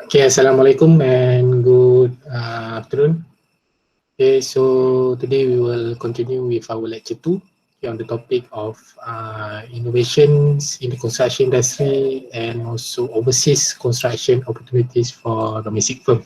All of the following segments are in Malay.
Okay, Assalamualaikum and good afternoon. Okay, so today we will continue with our lecture 2 on the topic of innovations in the construction industry and also overseas construction opportunities for domestic firms.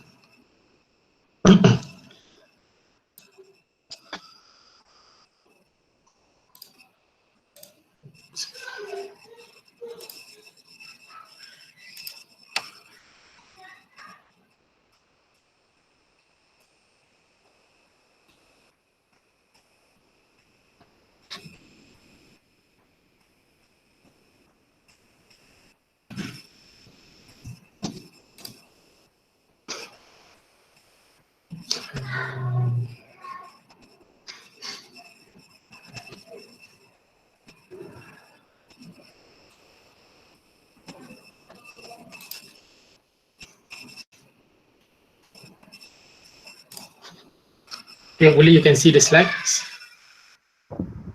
Okay, hopefully you can see the slides.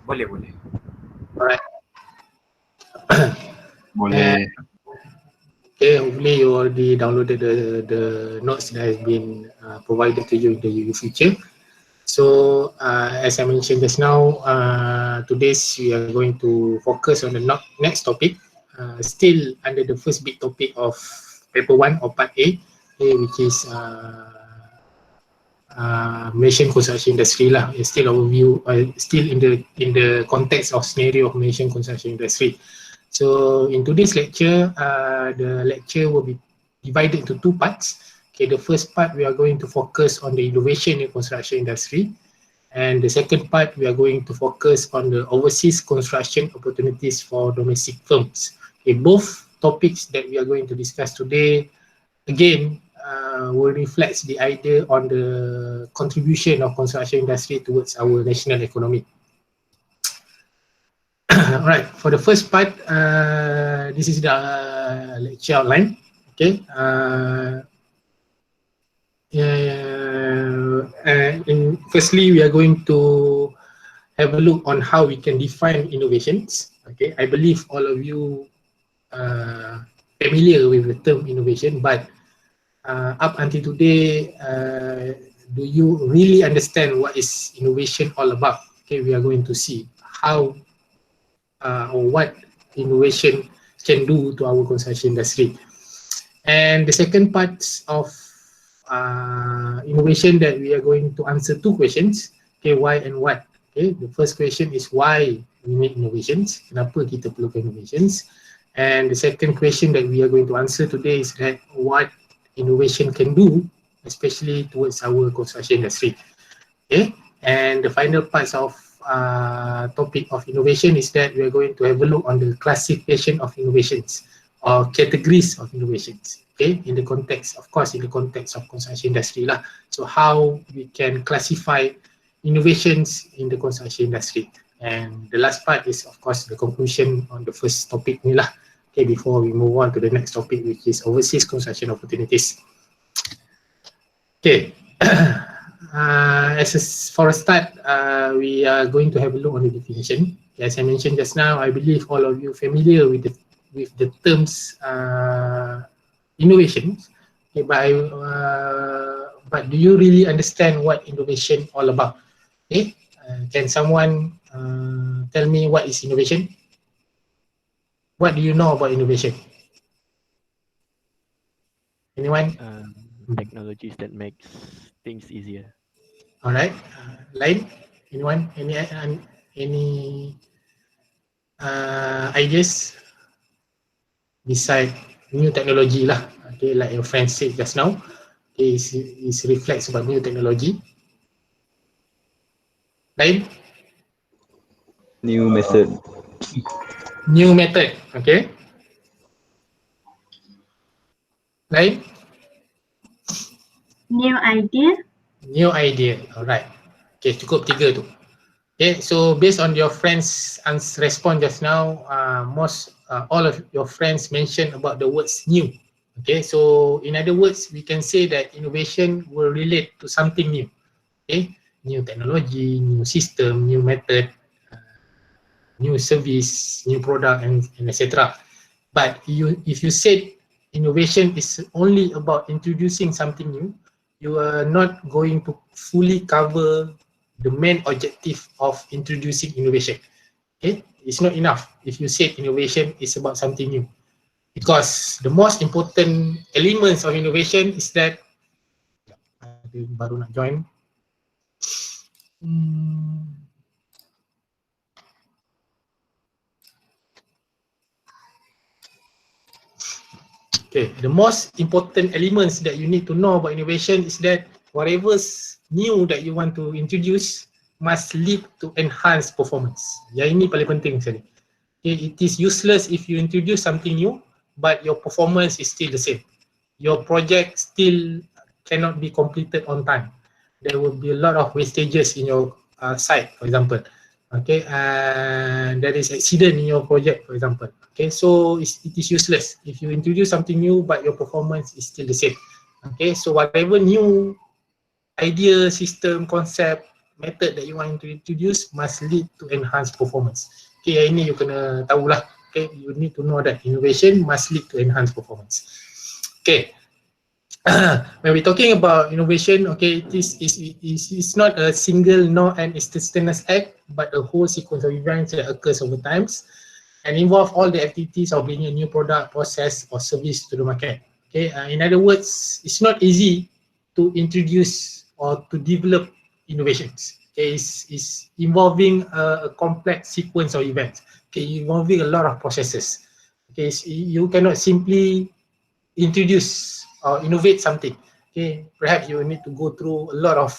Boleh. Alright. Boleh. Okay, hopefully you already downloaded the notes that has been provided to you in the future. So as I mentioned just now, today's we are going to focus on the next topic, still under the first big topic of paper 1 or part A, which is Malaysian construction industry lah. It's still overview, still in the context of scenario of Malaysian construction industry. So in today's lecture, the lecture will be divided into two parts. Okay, the first part we are going to focus on the innovation in construction industry, and the second part we are going to focus on the overseas construction opportunities for domestic firms. Okay, both topics that we are going to discuss today, again, will reflect the idea on the contribution of construction industry towards our national economy. Alright, for the first part, this is the lecture outline. Okay. Firstly, we are going to have a look on how we can define innovations. Okay, I believe all of you are familiar with the term innovation, but up until today, do you really understand what is innovation all about? Okay, we are going to see how or what innovation can do to our construction industry. And the second part of innovation that we are going to answer two questions. Okay, why and what. Okay, the first question is why we need innovations. Kenapa kita perlukan innovations? And the second question that we are going to answer today is that what innovation can do, especially towards our construction industry. Okay, and the final parts of topic of innovation is that we are going to have a look on the classification of innovations or categories of innovations. Okay, in the context, of course, in the context of construction industry lah. So how we can classify innovations in the construction industry. And the last part is, of course, the conclusion on the first topic ni lah. Okay, before we move on to the next topic, which is overseas construction opportunities. Okay. For a start, we are going to have a look on the definition. As I mentioned just now, I believe all of you familiar with the terms innovation. Okay, but do you really understand what innovation all about? Okay, can someone tell me what is innovation? What do you know about innovation? Anyone? Technologies that makes things easier. All right. Lain? Anyone? Any ideas beside new technology lah? Okay, like your friend said just now, okay, it reflects about new technology. Lain? New method. New method. Okay. Lain? New idea. New idea. Alright. Okay, cukup tiga tu. Okay, so based on your friends' response just now, all of your friends mentioned about the words new. Okay, so in other words, we can say that innovation will relate to something new. Okay, new technology, new system, new method, new service, new product, and etc. But if you said innovation is only about introducing something new, you are not going to fully cover the main objective of introducing innovation. Okay, it's not enough if you say innovation is about something new, because the most important elements of innovation is that baru nak join. Okay, the most important elements that you need to know about innovation is that whatever's new that you want to introduce must lead to enhanced performance. Yang ini paling penting sekali. Okay, it is useless if you introduce something new but your performance is still the same. Your project still cannot be completed on time. There will be a lot of wastages in your site, for example. Okay, and there is accident in your project, for example. Okay, so it is useless if you introduce something new but your performance is still the same. Okay, so whatever new idea, system, concept, method that you want to introduce must lead to enhanced performance. Okay, yang ini you kena tahulah. Okay, you need to know that innovation must lead to enhanced performance. Okay. When we're talking about innovation, okay, it's not a single no and instantaneous act, but a whole sequence of events that occurs over times and involve all the activities of bringing a new product, process, or service to the market. Okay, in other words, it's not easy to introduce or to develop innovations. Okay, it's involving a complex sequence of events. Okay, involving a lot of processes. Okay, you cannot simply introduce or innovate something. Okay, perhaps you need to go through a lot of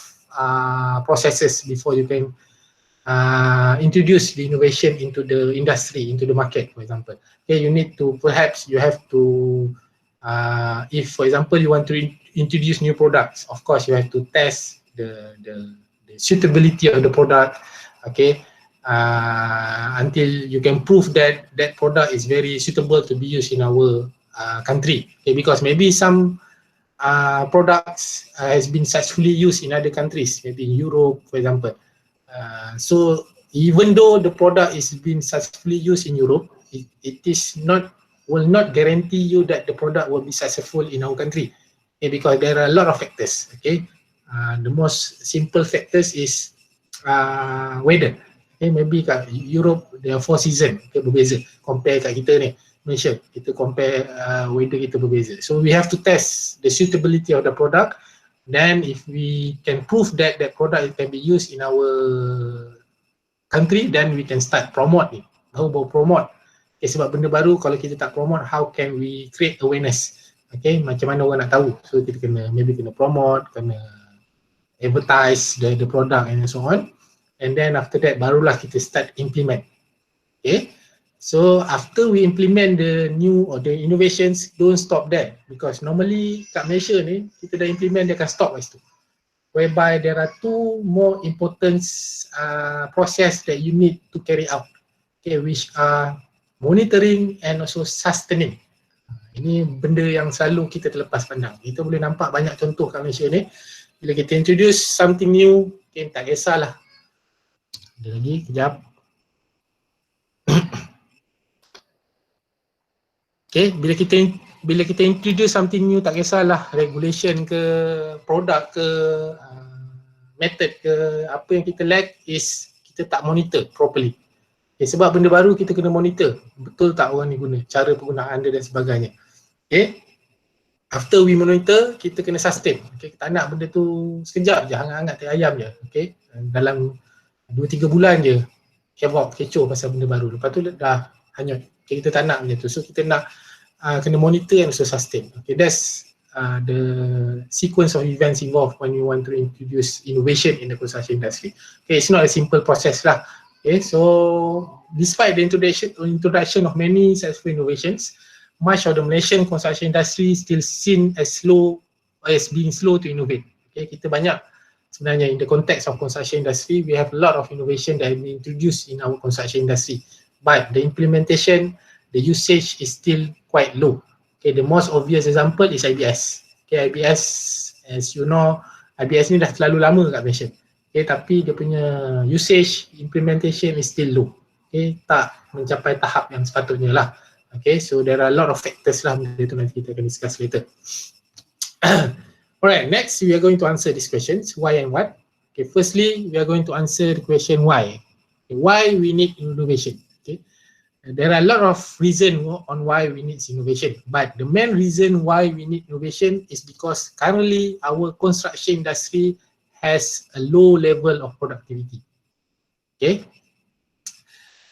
processes before you can introduce the innovation into the industry, into the market, for example. Okay, you need to, perhaps you have to, if for example you want to introduce new products, of course you have to test the suitability of the product, okay, until you can prove that that product is very suitable to be used in our country. Okay, because maybe some products has been successfully used in other countries, maybe in Europe, for example. So even though the product is being successfully used in Europe, it is not, will not guarantee you that the product will be successful in our country. Okay, because there are a lot of factors. Okay, the most simple factors is weather. Okay, maybe kat Europe there are 4 season, okay, berbeza. Compare kat kita ni, Malaysia, kita compare weather kita berbeza. So we have to test the suitability of the product. Then if we can prove that that product can be used in our country, then we can start promote ni. Baru promote. Okay, sebab benda baru kalau kita tak promote, how can we create awareness? Okay, macam mana orang nak tahu? So kita kena, maybe kena promote, kena advertise the product and so on. And then after that barulah kita start implement. Okay, so after we implement the new or the innovations, don't stop there, because normally kat Malaysia ni kita dah implement, dia akan stop kat situ, whereby there are 2 more important process that you need to carry out, okay, which are monitoring and also sustaining. Ini benda yang selalu kita terlepas pandang. Kita boleh nampak banyak contoh kat Malaysia ni, bila kita introduce something new, okay, tak kisahlah. Ada lagi, kejap. Okay, bila kita introduce something new, tak kisahlah regulation ke, produk ke, method ke, apa yang kita lack is kita tak monitor properly. Okay, sebab benda baru kita kena monitor, betul tak orang ni guna, cara penggunaan dia dan sebagainya. Okay, after we monitor, kita kena sustain. Okay, tak nak benda tu sekejap je, hangat-hangat teh ayam je. Okay, dalam 2-3 bulan je kecoh pasal benda baru, lepas tu dah hanyut. Okay, kita tak nak macam tu. So kita nak kena monitor and also sustain. Okay, that's the sequence of events involved when you want to introduce innovation in the construction industry. Okay, it's not a simple process lah. Okay, so despite the introduction of many successful innovations, much of the Malaysian construction industry is still seen as being slow to innovate. Okay, kita banyak sebenarnya in the context of construction industry, we have a lot of innovation that have been introduced in our construction industry, but the implementation, the usage is still quite low. Okay, the most obvious example is IBS. Okay, IBS, as you know, IBS ni dah terlalu lama kat Malaysia. Okay, tapi dia punya usage, implementation is still low. Okay, tak mencapai tahap yang sepatutnya lah. Okay, so there are a lot of factors lah, itu nanti kita akan discuss later. Alright, next we are going to answer these questions, why and what. Okay, firstly, we are going to answer the question why. Okay, why we need innovation. Okay, there are a lot of reasons on why we need innovation, but the main reason why we need innovation is because currently our construction industry has a low level of productivity. Okay,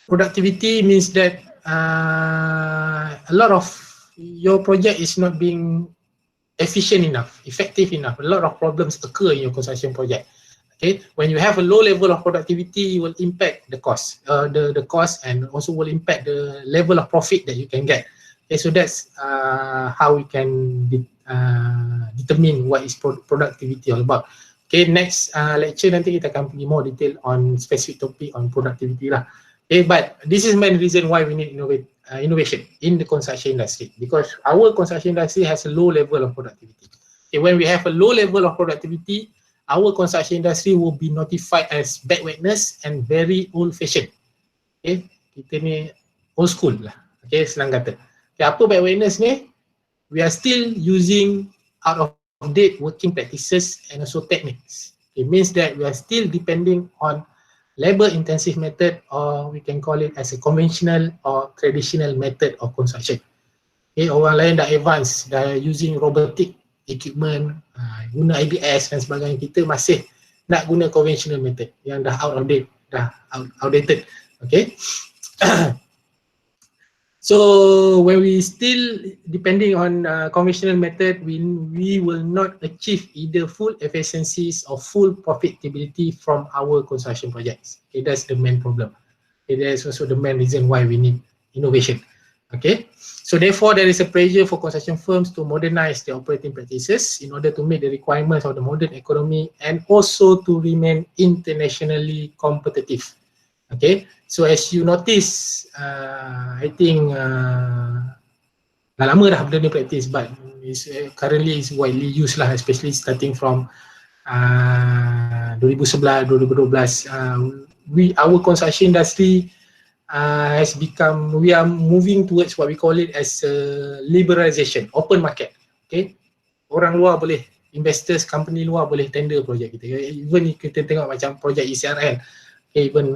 productivity means that a lot of your project is not being efficient enough, effective enough. A lot of problems occur in your construction project. Okay, when you have a low level of productivity, it will impact the cost, the cost, and also will impact the level of profit that you can get. Okay, so that's how we can determine what is productivity all about. Okay, next lecture nanti kita akan pergi more detail on specific topic on productivity lah. Okay, but this is main reason why we need innovation in the construction industry, because our construction industry has a low level of productivity. Okay, when we have a low level of productivity, our construction industry will be notified as backwardness and very old-fashioned. Okay, kita ni old school lah. Okay, senang kata. Okay, apa backwardness ni? We are still using out of date working practices and also techniques. It means that we are still depending on labor-intensive method, or we can call it as a conventional or traditional method of construction. Okay, orang lain dah advance, dah using robotic equipment, guna IBS dan sebagainya. Kita masih nak guna conventional method yang dah out of date, dah outdated. Okay. So when we still depending on conventional method, we will not achieve either full efficiencies or full profitability from our construction projects. Okay, that's the main problem. Okay, that's also the main reason why we need innovation. Okay, so therefore there is a pressure for construction firms to modernize their operating practices in order to meet the requirements of the modern economy and also to remain internationally competitive. Okay, so as you notice, I think dah lama dah benda ni practice, but currently is widely used lah, especially starting from 2011, 2012. Our construction industry has become, we are moving towards what we call it as liberalization, open market. Okay, orang luar boleh, investors, company luar boleh tender projek kita. Even kita tengok macam projek ECRL, okay, even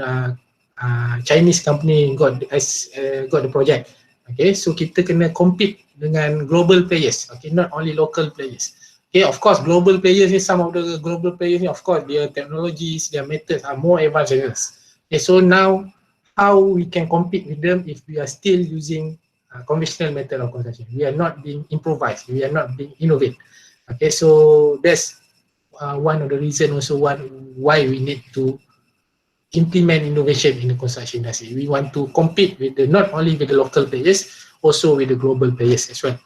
Chinese company got the project. Okay, so kita kena compete dengan global players. Okay, not only local players. Okay, of course global players ni, some of the global players ni, of course their technologies, their methods are more advanced than us. Okay, so now how we can compete with them if we are still using conventional method of construction? We are not being improvised, we are not being innovative. Okay, so that's one of the reasons also why we need to implement innovation in the construction industry. We want to compete with not only with the local players, also with the global players as well.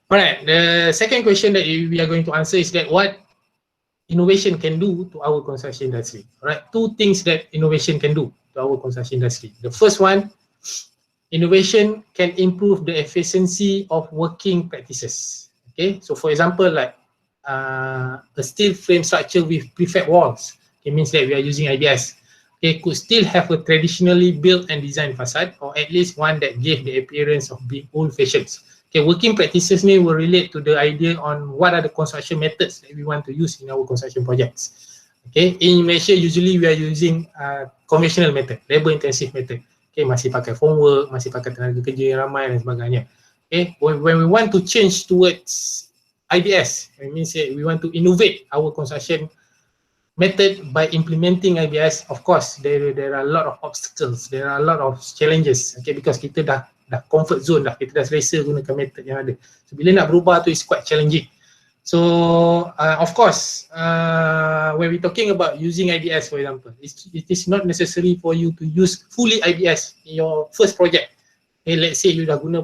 Alright, the second question that we are going to answer is that what innovation can do to our construction industry. Alright, two things that innovation can do to our construction industry. The first one, innovation can improve the efficiency of working practices. Okay, so for example, like a steel frame structure with prefab walls. It means that we are using IBS. Okay, could still have a traditionally built and designed facade, or at least one that gave the appearance of being old-fashioned. Okay, working practices may will relate to the idea on what are the construction methods that we want to use in our construction projects. Okay, in Malaysia usually we are using conventional method, labor-intensive method. Okay, masih pakai formwork, masih pakai tenaga kerja yang ramai dan sebagainya. Okay, when we want to change towards IBS, it means that we want to innovate our construction method by implementing IBS. Of course, there are a lot of obstacles, there are a lot of challenges. Okay, because kita dah comfort zone dah, kita dah selesa gunakan method yang ada. So bila nak berubah tu is quite challenging. So of course, when we talking about using IBS, for example, it is not necessary for you to use fully IBS in your first project. Okay, let's say you dah guna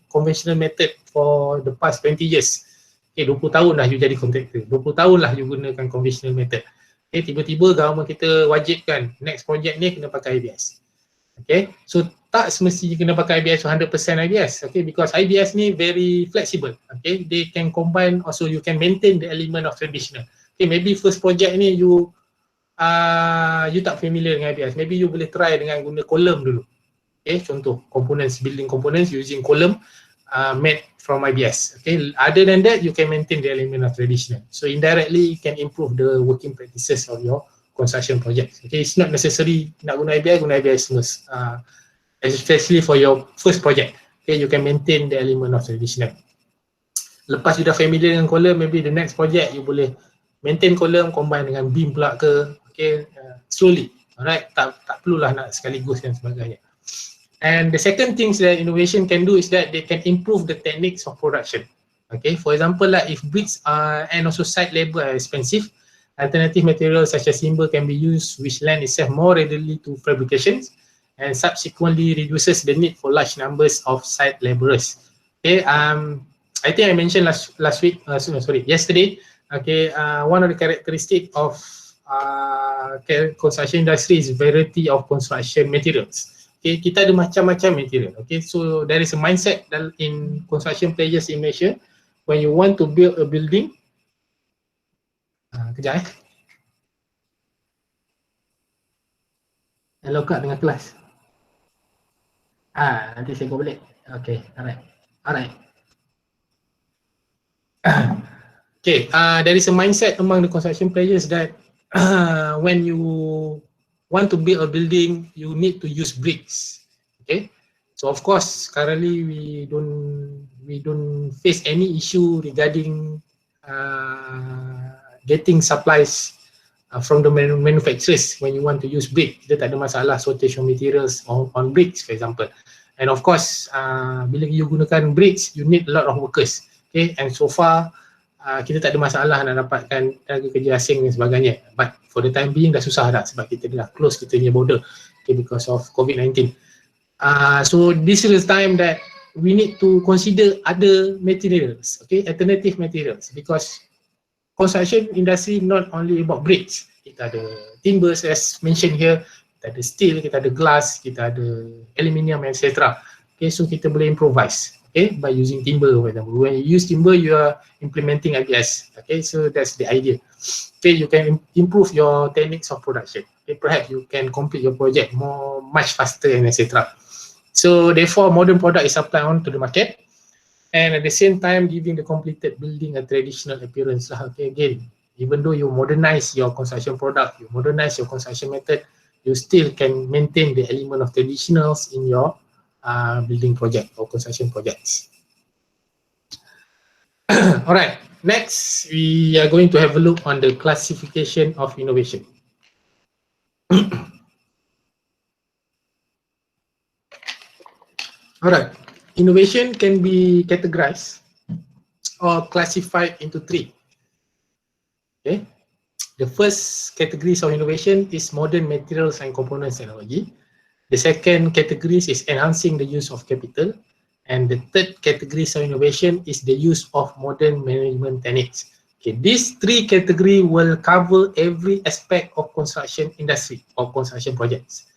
conventional method for the past 20 years. Okay, 20 tahun lah you jadi contractor, 20 tahun lah you gunakan conventional method. Okay, tiba-tiba government kita wajibkan next project ni kena pakai IBS. Okay, so tak semestinya kena pakai IBS 100% IBS. Okay, because IBS ni very flexible. Okay, they can combine, also you can maintain the element of traditional. Okay, maybe first project ni you tak familiar dengan IBS, maybe you boleh try dengan guna column dulu. Okay, contoh components, building components using column made from IBS. Okay, other than that, you can maintain the element of traditional. So indirectly, you can improve the working practices of your construction projects. Okay, it's not necessary nak guna IBS semua. Especially for your first project. Okay, you can maintain the element of traditional. Lepas you dah familiar dengan column, maybe the next project you boleh maintain column combine dengan beam pula ke. Okay, slowly. Alright, tak perlulah nak sekaligus dan sebagainya. And the second things that innovation can do is that they can improve the techniques of production. Okay, for example, like if bricks and also site labor are expensive, alternative materials such as timber can be used, which lend itself more readily to fabrications and subsequently reduces the need for large numbers of site laborers. Okay, I think I mentioned yesterday. Okay, one of the characteristics of construction industry is variety of construction materials. Okay, kita ada macam-macam material. Okay, so there is a mindset in construction players in Malaysia when you want to build a building. Kejap Hello Kak, dengan kelas. Nanti saya go balik. Okay, alright. Okay, there is a mindset among the construction players that when you want to build a building, you need to use bricks. Okay, so of course currently we don't face any issue regarding getting supplies from the manufacturers when you want to use brick. Kita tak ada masalah shortage of materials on bricks, for example. And of course, bila you gunakan bricks, you need a lot of workers. Okay, and so far kita tak ada masalah nak dapatkan tenaga kerja asing dan sebagainya. But for the time being dah susah dah sebab kita dah close kita punya border, okay, because of COVID-19. So this is the time that we need to consider other materials, okay, alternative materials, because construction industry not only about bricks. Kita ada timbers as mentioned here, kita ada steel, kita ada glass, kita ada aluminium, etc. Okay, so kita boleh improvise. Okay, by using timber, for example. When you use timber, you are implementing IBS. Okay, so that's the idea. Okay, you can improve your techniques of production. Okay, perhaps you can complete your project much faster and etc. So therefore, modern product is applied onto the market, and at the same time, giving the completed building a traditional appearance. Okay, again, even though you modernize your construction product, you modernize your construction method, you still can maintain the element of traditionals in your building project or construction projects. Alright, next we are going to have a look on the classification of innovation. Alright, innovation can be categorized or classified into three. Okay, the first categories of innovation is modern materials and components technology. The second category is enhancing the use of capital, and the third category of innovation is the use of modern management techniques. Okay, these three categories will cover every aspect of construction industry or construction projects.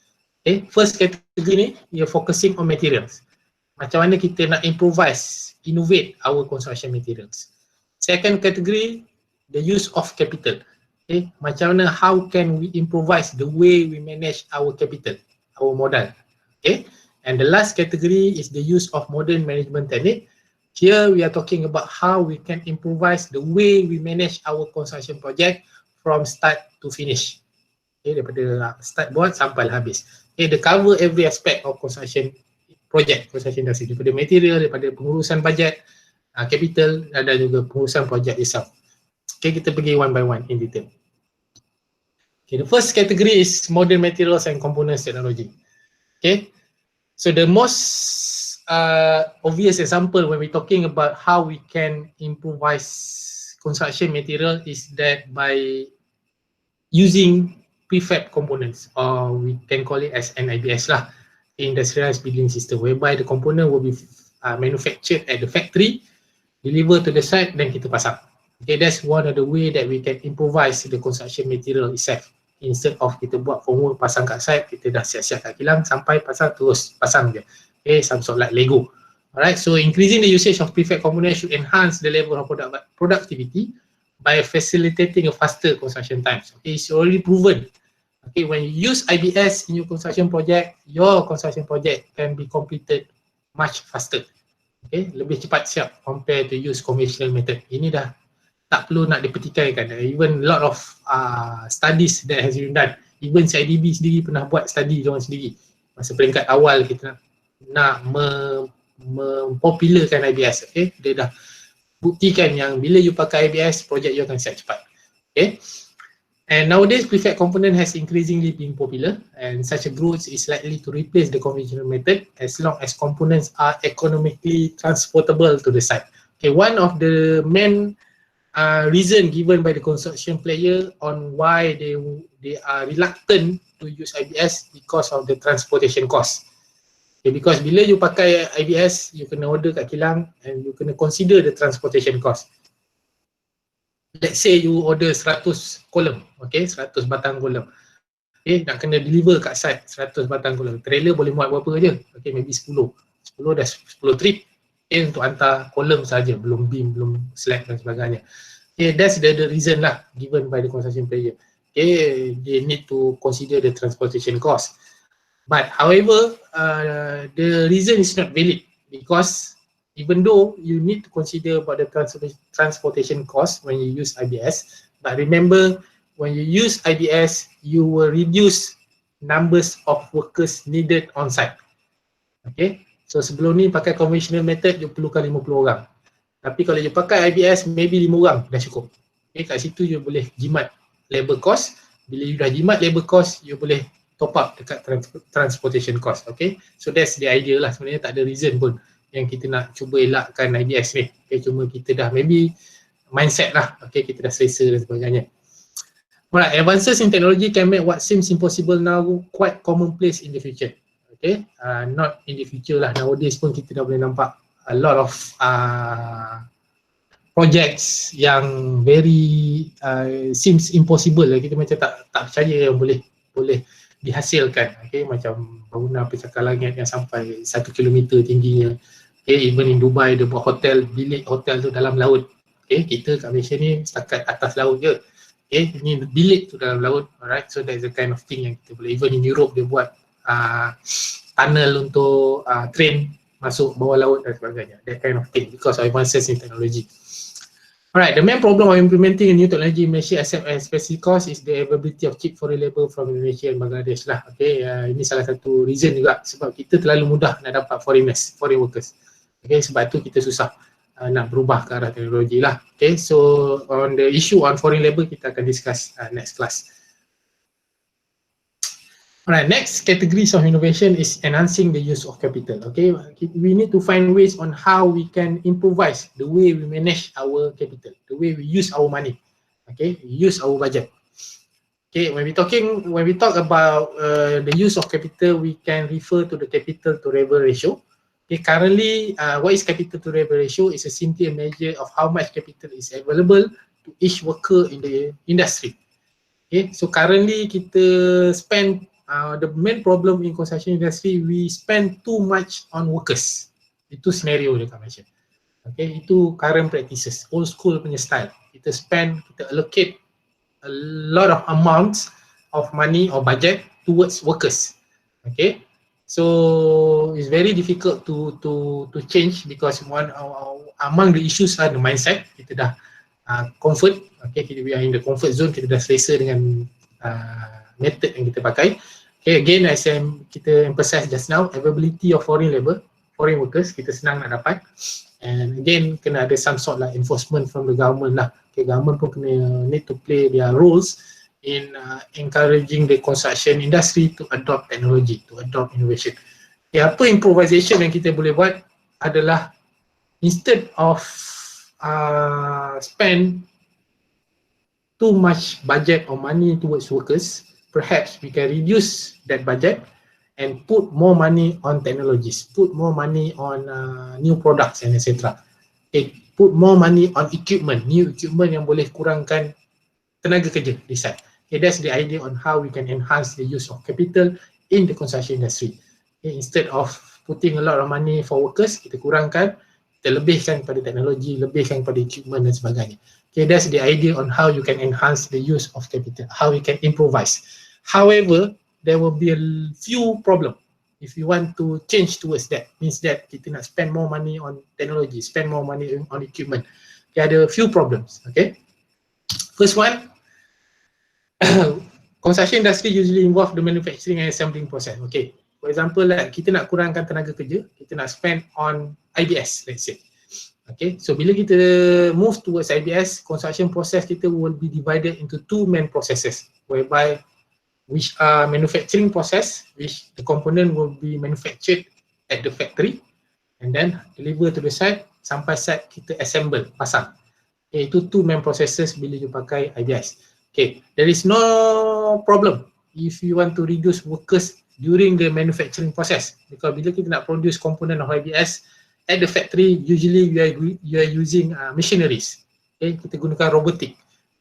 Okay, first category ni, we are focusing on materials. Macam mana kita nak improvise, innovate our construction materials. Second category, the use of capital. Okay, macam mana, how can we improvise the way we manage our capital, our modal. Okay, and the last category is the use of modern management technique. Here we are talking about how we can improvise the way we manage our construction project from start to finish. Okay, daripada start buat sampai habis. Okay, they cover every aspect of construction project, construction industry, daripada material, daripada pengurusan bajet, capital, dan juga pengurusan project itself. Okay, kita pergi one by one in detail. Okay, the first category is modern materials and components technology. Okay, so the most obvious example when we're talking about how we can improvise construction material is that by using prefab components, or we can call it as NIBS lah, industrialized building system, whereby the component will be manufactured at the factory, delivered to the site, then kita pasang. Okay, that's one of the way that we can improvise the construction material itself. Instead of kita buat formula pasang kat site, kita dah siap-siap kat kilang sampai pasang terus pasang je. Okay, some sort like Lego. Alright, so increasing the usage of prefab components should enhance the level of productivity by facilitating a faster construction times. Okay, it's already proven Okay, when you use IBS in your construction project can be completed much faster. Okay, lebih cepat siap compare to use conventional method. Ini dah tak perlu nak dipertikaikan. Even a lot of studies that has been done. Even CIDB sendiri pernah buat study diorang sendiri. Masa peringkat awal kita nak mempopularkan IBS. Okay, dia dah buktikan yang bila you pakai IBS, projek you akan siap cepat. Okay. And nowadays, prefab component has increasingly been popular, and such a growth is likely to replace the conventional method as long as components are economically transportable to the site. Okay, one of the main reason given by the construction player on why they are reluctant to use IBS because of the transportation cost. Okay, because bila you pakai IBS, you kena order kat kilang and you kena consider the transportation cost. Let's say you order 100 kolom, okay, 100 batang kolom. Okay, nak kena deliver kat site 100 batang kolom. Trailer boleh muat berapa je? Okay, maybe 10. 10 dah 10 trip. Okay, untuk hantar kolom saja, belum beam, belum slab dan sebagainya. Okay, that's the reason lah given by the construction player. Okay, they need to consider the transportation cost. But however, the reason is not valid because even though you need to consider about the transportation cost when you use IBS, but remember when you use IBS, you will reduce numbers of workers needed on site. Okay, so sebelum ni pakai conventional method, you perlukan 50 orang. Tapi kalau you pakai IBS, maybe 5 orang dah cukup. Okay, kat situ you boleh jimat labor cost. Bila you dah jimat labor cost, you boleh top up dekat transportation cost. Okay, so that's the idea lah. Sebenarnya tak ada reason pun yang kita nak cuba elakkan IBS ni. Okay, cuma kita dah maybe mindset lah. Okay, kita dah selesa dan sebagainya. Alright, advances in technology can make what seems impossible now quite commonplace in the future. Okay, not in the future lah. Nowadays pun kita dah boleh nampak a lot of projects yang very seems impossible lah. Kita macam tak percaya yang boleh dihasilkan. Okay, macam bangunan pencakar langit yang sampai 1 kilometer tingginya. Okay, even in Dubai dia buat hotel, bilik hotel tu dalam laut. Okay, kita kat Malaysia ni setakat atas laut je. Okay, ini bilik tu dalam laut. Alright, so that's the kind of thing yang kita boleh. Even in Europe dia buat tunnel untuk train masuk bawah laut dan sebagainya. That kind of thing because of advances in technology. Alright, the main problem of implementing a new technology in Malaysia except at specific cost is the availability of cheap foreign labour from Indonesia and Bangladesh lah. Okay, ini salah satu reason juga sebab kita terlalu mudah nak dapat foreign workers. Okay, sebab tu kita susah nak berubah ke arah teknologi lah. Okay, so on the issue on foreign labour kita akan discuss next class. Alright, next categories of innovation is enhancing the use of capital. Okay, we need to find ways on how we can improvise the way we manage our capital, the way we use our money. Okay, use our budget. Okay, when we talk about the use of capital, we can refer to the capital to revenue ratio. Okay, currently, what is capital to revenue ratio? Is simply a measure of how much capital is available to each worker in the industry. Okay, so currently kita spend the main problem in construction industry, we spend too much on workers. Itu scenario dekat Malaysia. Okay, itu current practices, old school punya style. Kita allocate a lot of amounts of money or budget towards workers. Okay, so it's very difficult to change because one among the issues are the mindset. Kita dah comfort. Okay, we are in the comfort zone. Kita dah selesa dengan method yang kita pakai. Okay, again as kita emphasize just now, availability of foreign workers kita senang nak dapat, and again kena ada some sort like enforcement from the government lah. Okay, government pun kena need to play their roles in encouraging the construction industry to adopt technology, to adopt innovation. Okay, apa improvisation yang kita boleh buat adalah instead of spend too much budget or money towards workers, perhaps we can reduce that budget and put more money on technologies, put more money on new products and etc. Okay, put more money on equipment, new equipment yang boleh kurangkan tenaga kerja di site. Okay, that's the idea on how we can enhance the use of capital in the construction industry. Okay, instead of putting a lot of money for workers, kita kurangkan, kita lebihkan pada teknologi, lebihkan pada equipment dan sebagainya. Okay, that's the idea on how you can enhance the use of capital, how we can improvise. However, there will be a few problem if you want to change towards that. Means that kita nak spend more money on technology, spend more money on equipment. Okay, ada a few problems. Okay, first one, construction industry usually involve the manufacturing and assembling process. Okay, for example, like kita nak kurangkan tenaga kerja, kita nak spend on IBS, let's say. Okay, so bila kita move towards IBS, construction process kita will be divided into two main processes, whereby which are manufacturing process, which the component will be manufactured at the factory and then deliver to the site, sampai site kita assemble, pasang. Okay, itu two main processes bila you pakai IBS. Okay, there is no problem if you want to reduce workers during the manufacturing process, because bila kita nak produce component of IBS at the factory, usually you are using machineries. Okay, kita gunakan robotik.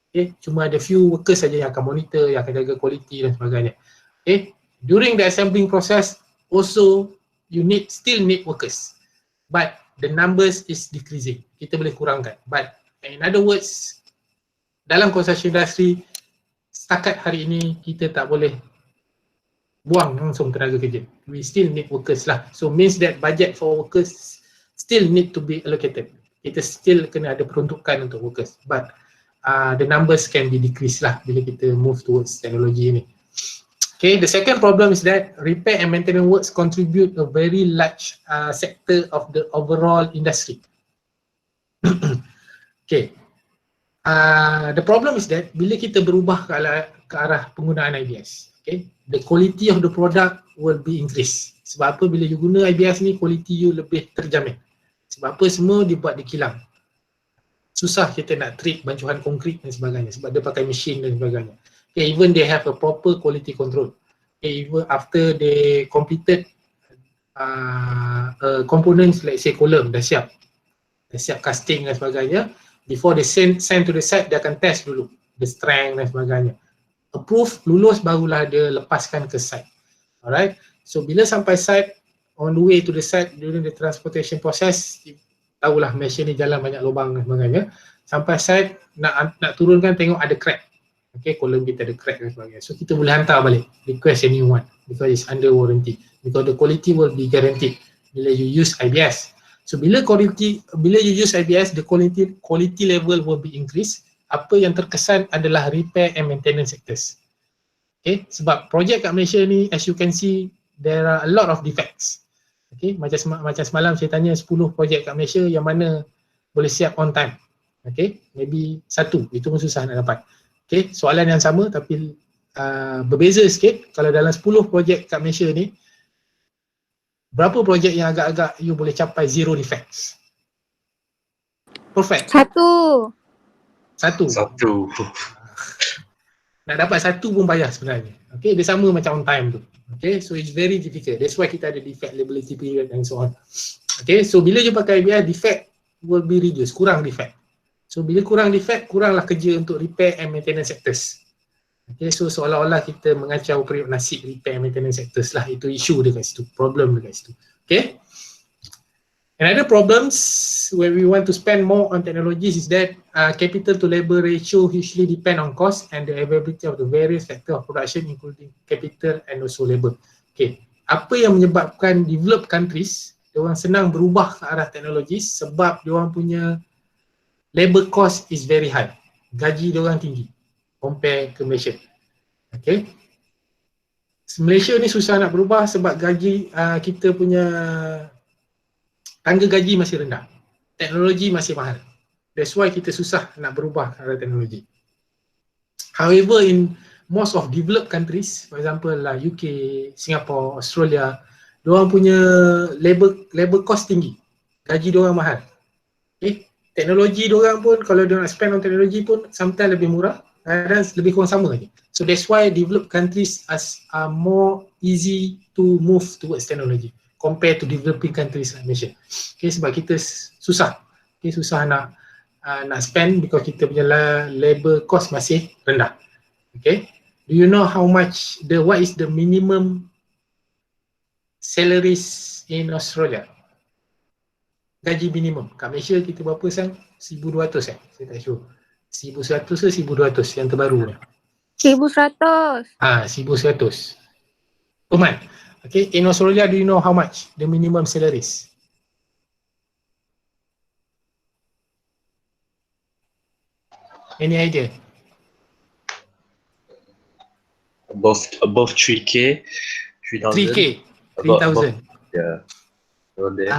Okay, cuma ada few workers saja yang akan monitor, yang akan jaga quality dan sebagainya. Okay, during the assembling process also you still need workers, but the numbers is decreasing. Kita boleh kurangkan. But in other words, dalam construction industry setakat hari ini kita tak boleh buang langsung tenaga kerja. We still need workers lah. So means that budget for workers still need to be allocated. Kita still kena ada peruntukan untuk workers, but the numbers can be decreased lah bila kita move towards teknologi ini. Okay, the second problem is that repair and maintenance works contribute a very large sector of the overall industry. Okay, the problem is that bila kita berubah ke arah penggunaan IBS, okay, the quality of the product will be increased. Sebab apa? Bila you guna IBS ni, quality you lebih terjamin. Sebab apa? Semua dibuat di kilang. Susah kita nak treat bancuan konkrit dan sebagainya sebab dia pakai mesin dan sebagainya. Okay, even they have a proper quality control. Okay, even after they completed components, let's say column, dah siap casting dan sebagainya, before they send to the site, dia akan test dulu the strength dan sebagainya. Approve, lulus, barulah dia lepaskan ke site. Alright, so bila sampai site, on the way to the site during the transportation process, tahulah mesin ni jalan banyak lubang dan sebagainya. Sampai site nak turunkan, tengok ada crack. Okay, kolom kita ada crack dan sebagainya. So kita boleh hantar balik, request a new one because it's under warranty. Because the quality will be guaranteed bila you use IBS. So bila you use IBS, the quality level will be increased. Apa yang terkesan adalah repair and maintenance sectors. Okay, sebab projek kat Malaysia ni, as you can see, there are a lot of defects. Okay, macam semalam saya tanya 10 projek kat Malaysia yang mana boleh siap on time. Okay, maybe satu, itu pun susah nak dapat. Okay, soalan yang sama tapi berbeza sikit. Kalau dalam 10 projek kat Malaysia ni, berapa projek yang agak-agak you boleh capai zero defects? Perfect. Satu. Nak dapat satu pun payah sebenarnya. Okay, dia sama macam on time tu. Okay, so it's very difficult. That's why kita ada defect liability period and so on. Okay, so bila you pakai IBS, defect will be reduced, kurang defect. So bila kurang defect, kuranglah kerja untuk repair and maintenance sectors. Okay, so seolah-olah kita mengacau periuk nasib repair and maintenance sectors lah. Itu isu dia kat situ, problem dia kat situ. Okay. Another problems where we want to spend more on technologies is that capital to labor ratio usually depend on cost and the availability of the various factor of production including capital and also labor. Okay, apa yang menyebabkan developed countries diorang senang berubah ke arah teknologi sebab diorang punya labor cost is very high. Gaji diorang tinggi compare ke Malaysia. Okay, Malaysia ni susah nak berubah sebab gaji kita punya tangga gaji masih rendah, teknologi masih mahal. That's why kita susah nak berubah ke arah teknologi. However, in most of developed countries, for example like UK, Singapore, Australia, diorang punya labor cost tinggi, gaji diorang mahal. Okay, teknologi diorang pun kalau diorang spend on teknologi pun sometimes lebih murah dan lebih kurang sama lagi. So that's why developed countries are more easy to move towards technology compared to developing countries like Malaysia. Okay, sebab kita susah. Okay, susah nak spend because kita punya labor cost masih rendah. Okay, do you know what is the minimum salaries in Australia? Gaji minimum. Kat Malaysia kita berapa sang? 1,200 saya tak sure. 1,100 ke 1,200 yang terbaru ni. 1,100. 1,100 per month. Okay, in Australia, do you know how much the minimum salaries? Any idea? Above 3K, 3,000. 3K, Above, 3,000. yeah. Around there.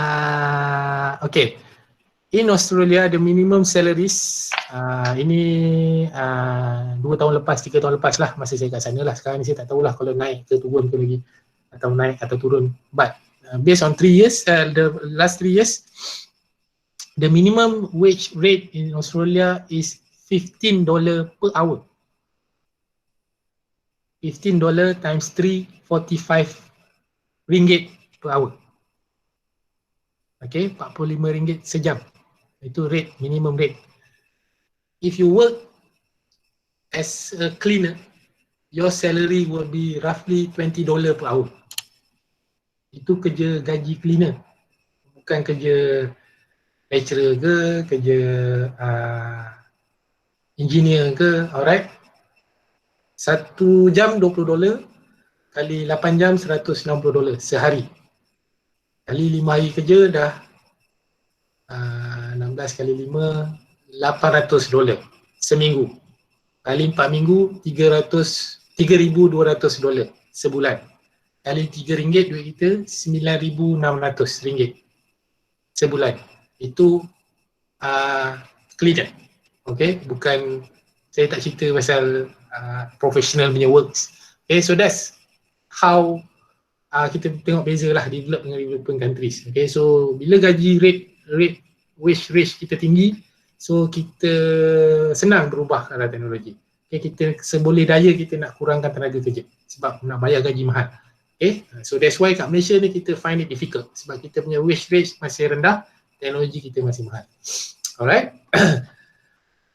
Okay. In Australia, the minimum salaries ini 2 tahun lepas, 3 tahun lepas lah masa saya kat sana lah. Sekarang ni saya tak tahulah kalau naik ke turun ke lagi, atau naik atau turun. But based on 3 years, the last 3 years, the minimum wage rate in Australia is $15 per hour. $15 times 3, 45 ringgit per hour. Okay, RM45 sejam. Itu rate, minimum rate. If you work as a cleaner, your salary will be roughly $20 per hour. Itu kerja gaji cleaner, bukan kerja lecturer ke, kerja engineer ke, alright. 1 jam $20, kali 8 jam $160 sehari. Kali 5 hari kerja dah 16 kali 5, $800 seminggu. Kali 4 minggu, $3,200 sebulan. Kali RM3 duit kita, RM9,600 sebulan. Itu cleaner. Okay, bukan, saya tak cerita pasal professional punya works. Okay, so that's how kita tengok beza lah develop dengan developing countries. Okay, so bila gaji wage rate kita tinggi, so kita senang berubah ke arah teknologi. Okay, kita seboleh daya kita nak kurangkan tenaga kerja sebab nak bayar gaji mahal. Okay, so that's why kat Malaysia ni kita find it difficult sebab kita punya wage rate masih rendah, teknologi kita masih mahal. Alright.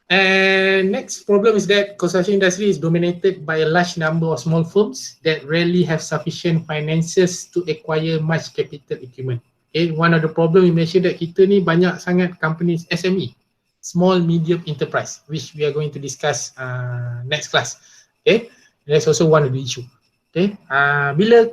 And next problem is that construction industry is dominated by a large number of small firms that rarely have sufficient finances to acquire much capital equipment. Okay, one of the problem we mentioned that kita ni banyak sangat companies SME, small medium enterprise, which we are going to discuss next class. Okay, that's also one of the issue. Okay, bila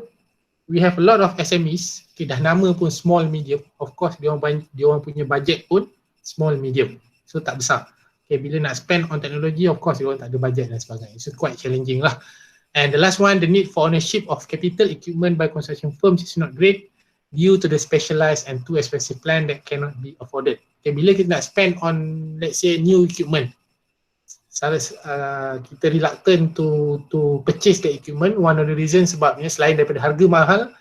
we have a lot of SMEs, okay, dah nama pun small medium, of course dia orang punya budget pun small medium, so tak besar. Okay, bila nak spend on technology, of course dia orang tak ada budget dan sebagainya, so quite challenging lah. And the last one, the need for ownership of capital equipment by construction firms is not great due to the specialized and too expensive plan that cannot be afforded. Okay, bila kita nak spend on, let's say, new equipment, kita reluctant to purchase the equipment. One of the reasons sebabnya selain daripada harga mahal,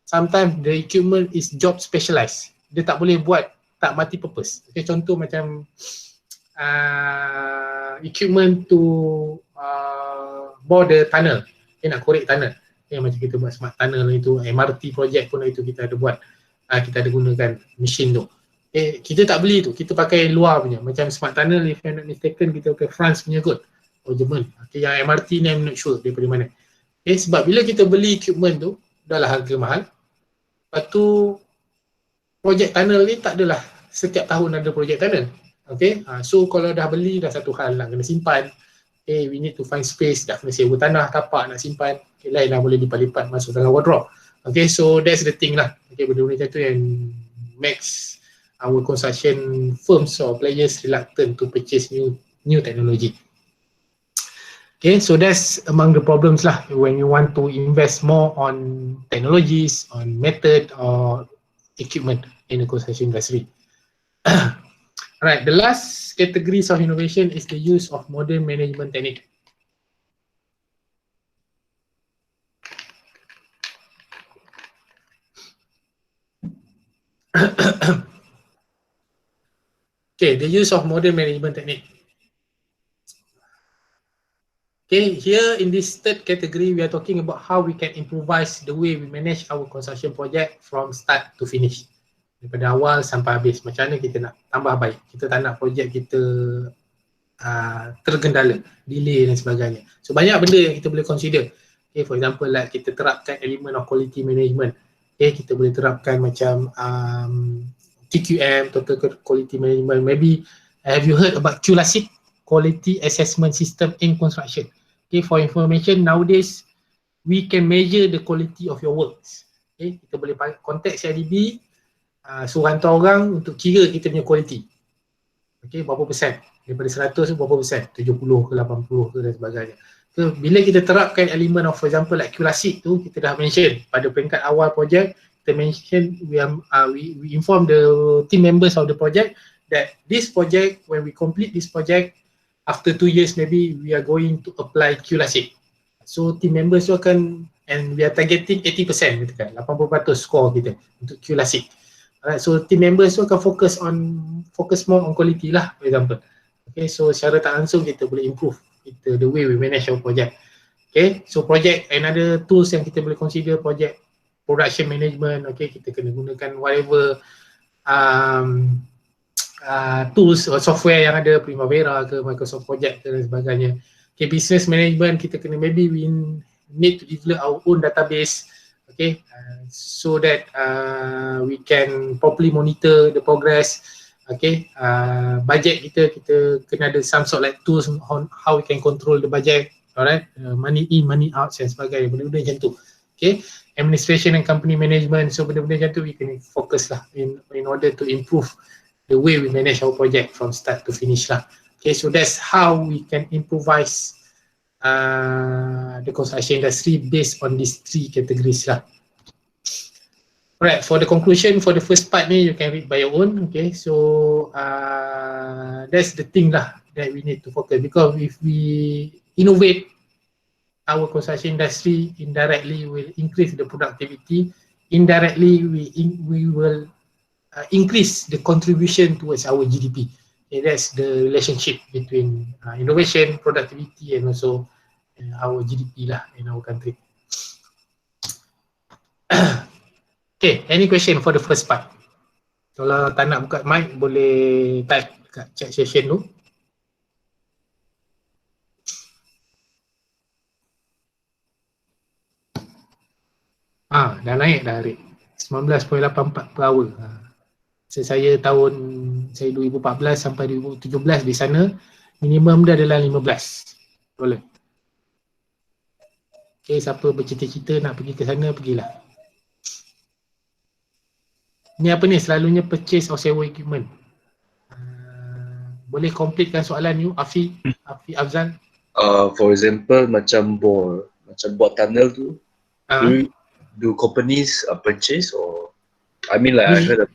sometimes the equipment is job specialized. Dia tak boleh buat, tak multi purpose. Okay, contoh macam equipment to bore the tunnel, nak korek tunnel. Macam kita buat smart tunnel itu, MRT project pun itu kita ada buat, kita ada gunakan mesin tu. Kita tak beli tu, kita pakai luar punya. Macam smart tunnel, if I'm not mistaken, kita pakai France punya kot, Jerman. Yang MRT ni I'm not sure daripada mana. Sebab bila kita beli equipment tu, dah lah harga mahal. Lepas tu project tunnel ni tak adalah setiap tahun ada project tunnel. So kalau dah beli, dah satu hal nak kena simpan. We need to find space, dah kena sewa tanah, tapak nak simpan. Lain lah boleh lipat-lipat masuk dalam wardrobe. So that's the thing lah. Benda-benda macam tu yang makes our construction firms or players reluctant to purchase new technology. So that's among the problems lah when you want to invest more on technologies, on method or equipment in the construction industry. Alright, the last categories of innovation is the use of modern management technique. Okay, the use of modern management technique. Okay, here in this third category, we are talking about how we can improvise the way we manage our construction project from start to finish. Daripada awal sampai habis, macam mana kita nak tambah baik. Kita tak nak projek kita tergendala, delay dan sebagainya. So banyak benda yang kita boleh consider. Okay, for example, like kita terapkan element of quality management. Okay, kita boleh terapkan macam TQM, Total Quality Management. Maybe have you heard about QLASIC, Quality Assessment System in Construction? Okay, for information, nowadays we can measure the quality of your works. Okay, kita boleh contact CIDB, suruh hantar orang untuk kira kita punya quality. Okay, berapa persen? Daripada 100 berapa persen? 70 ke 80 ke dan sebagainya. So, bila kita terapkan elemen of, for example, like QLASIC tu, kita dah mention pada peringkat awal projek, kita mention we inform the team members of the project that this project, when we complete this project, after 2 years maybe we are going to apply QLASIC. So team members tu akan, and we are targeting 80% gitu kan, 80% score kita untuk QLASIC. Alright, so team members tu akan focus more on quality lah, for example. Okay, so secara tak langsung kita boleh improve the way we manage our project. Okay, so project, another tools yang kita boleh consider project production management. Okay, kita kena gunakan whatever tools or software yang ada, Primavera ke Microsoft Project ke dan sebagainya. Okay, business management, kita kena, maybe we need to develop our own database. Okay, so that we can properly monitor the progress. Okay, budget kita kena ada some sort like tools on how we can control the budget. Alright, money in, money out dan sebagainya, benda-benda macam tu. Okay, administration and company management, so benda-benda macam tu we can focus lah in order to improve the way we manage our project from start to finish lah. Okay, so that's how we can improvise the construction industry based on these 3 categories lah. Alright, for the conclusion, for the first part ni, you can read by your own. Okay, so that's the thing lah that we need to focus, because if we innovate our construction industry, indirectly will increase the productivity, indirectly we will increase the contribution towards our GDP. Okay, that's the relationship between innovation, productivity and also our GDP lah in our country. Okay, any question for the first part? Kalau tak nak buka mic, boleh type kat chat session tu. Dah naik dah rate 19.84 per hour. Saya 2014 sampai 2017 di sana, minimum dia adalah $15. Okay, siapa bercita-cita nak pergi ke sana, pergilah. Ni apa ni, selalunya purchase or sewa equipment. Boleh completekan soalan you, Afi Afzal? For example, macam buat tunnel tu, do companies purchase or, I mean like I heard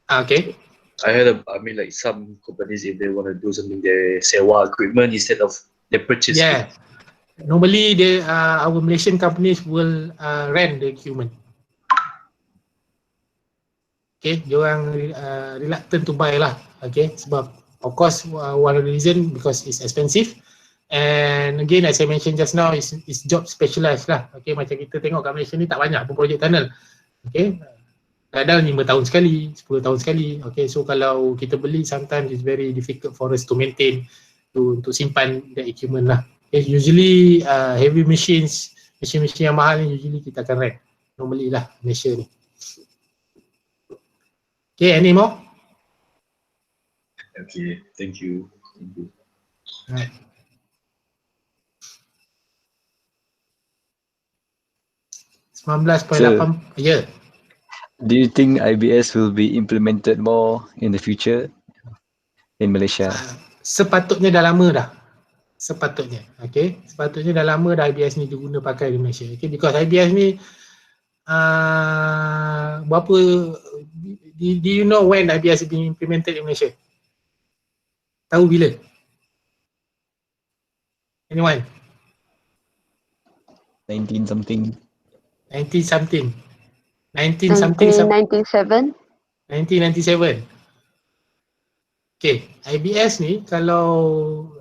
Okay. I mean like some companies, if they want to do something, they sewa equipment instead of they purchase. Yeah. Normally our Malaysian companies will rent the equipment. Okay, diorang reluctant to buy lah. Okay, sebab of course one of the reason because it's expensive, and again as I mentioned just now, it's job specialized lah. Okay, macam kita tengok kat Malaysia ni tak banyak pun projek tunnel. Okay, kadang 5 tahun sekali, 10 tahun sekali. Okay, so kalau kita beli, sometimes it's very difficult for us to maintain, untuk simpan the equipment lah. Okay, usually heavy machine yang mahal ni usually kita akan rent normally lah Malaysia ni. Okay, any more? Okay, thank you. Right. Yeah. Do you think IBS will be implemented more in the future in Malaysia? Sepatutnya dah lama dah. Sepatutnya. Okay. Sepatutnya dah lama dah IBS ni diguna pakai di Malaysia. Okay. Because IBS ni berapa, do you know when IBS is being implemented in Malaysia? Tahu bila? Anyone? 19 something. 1997. 1997. Okay, IBS ni kalau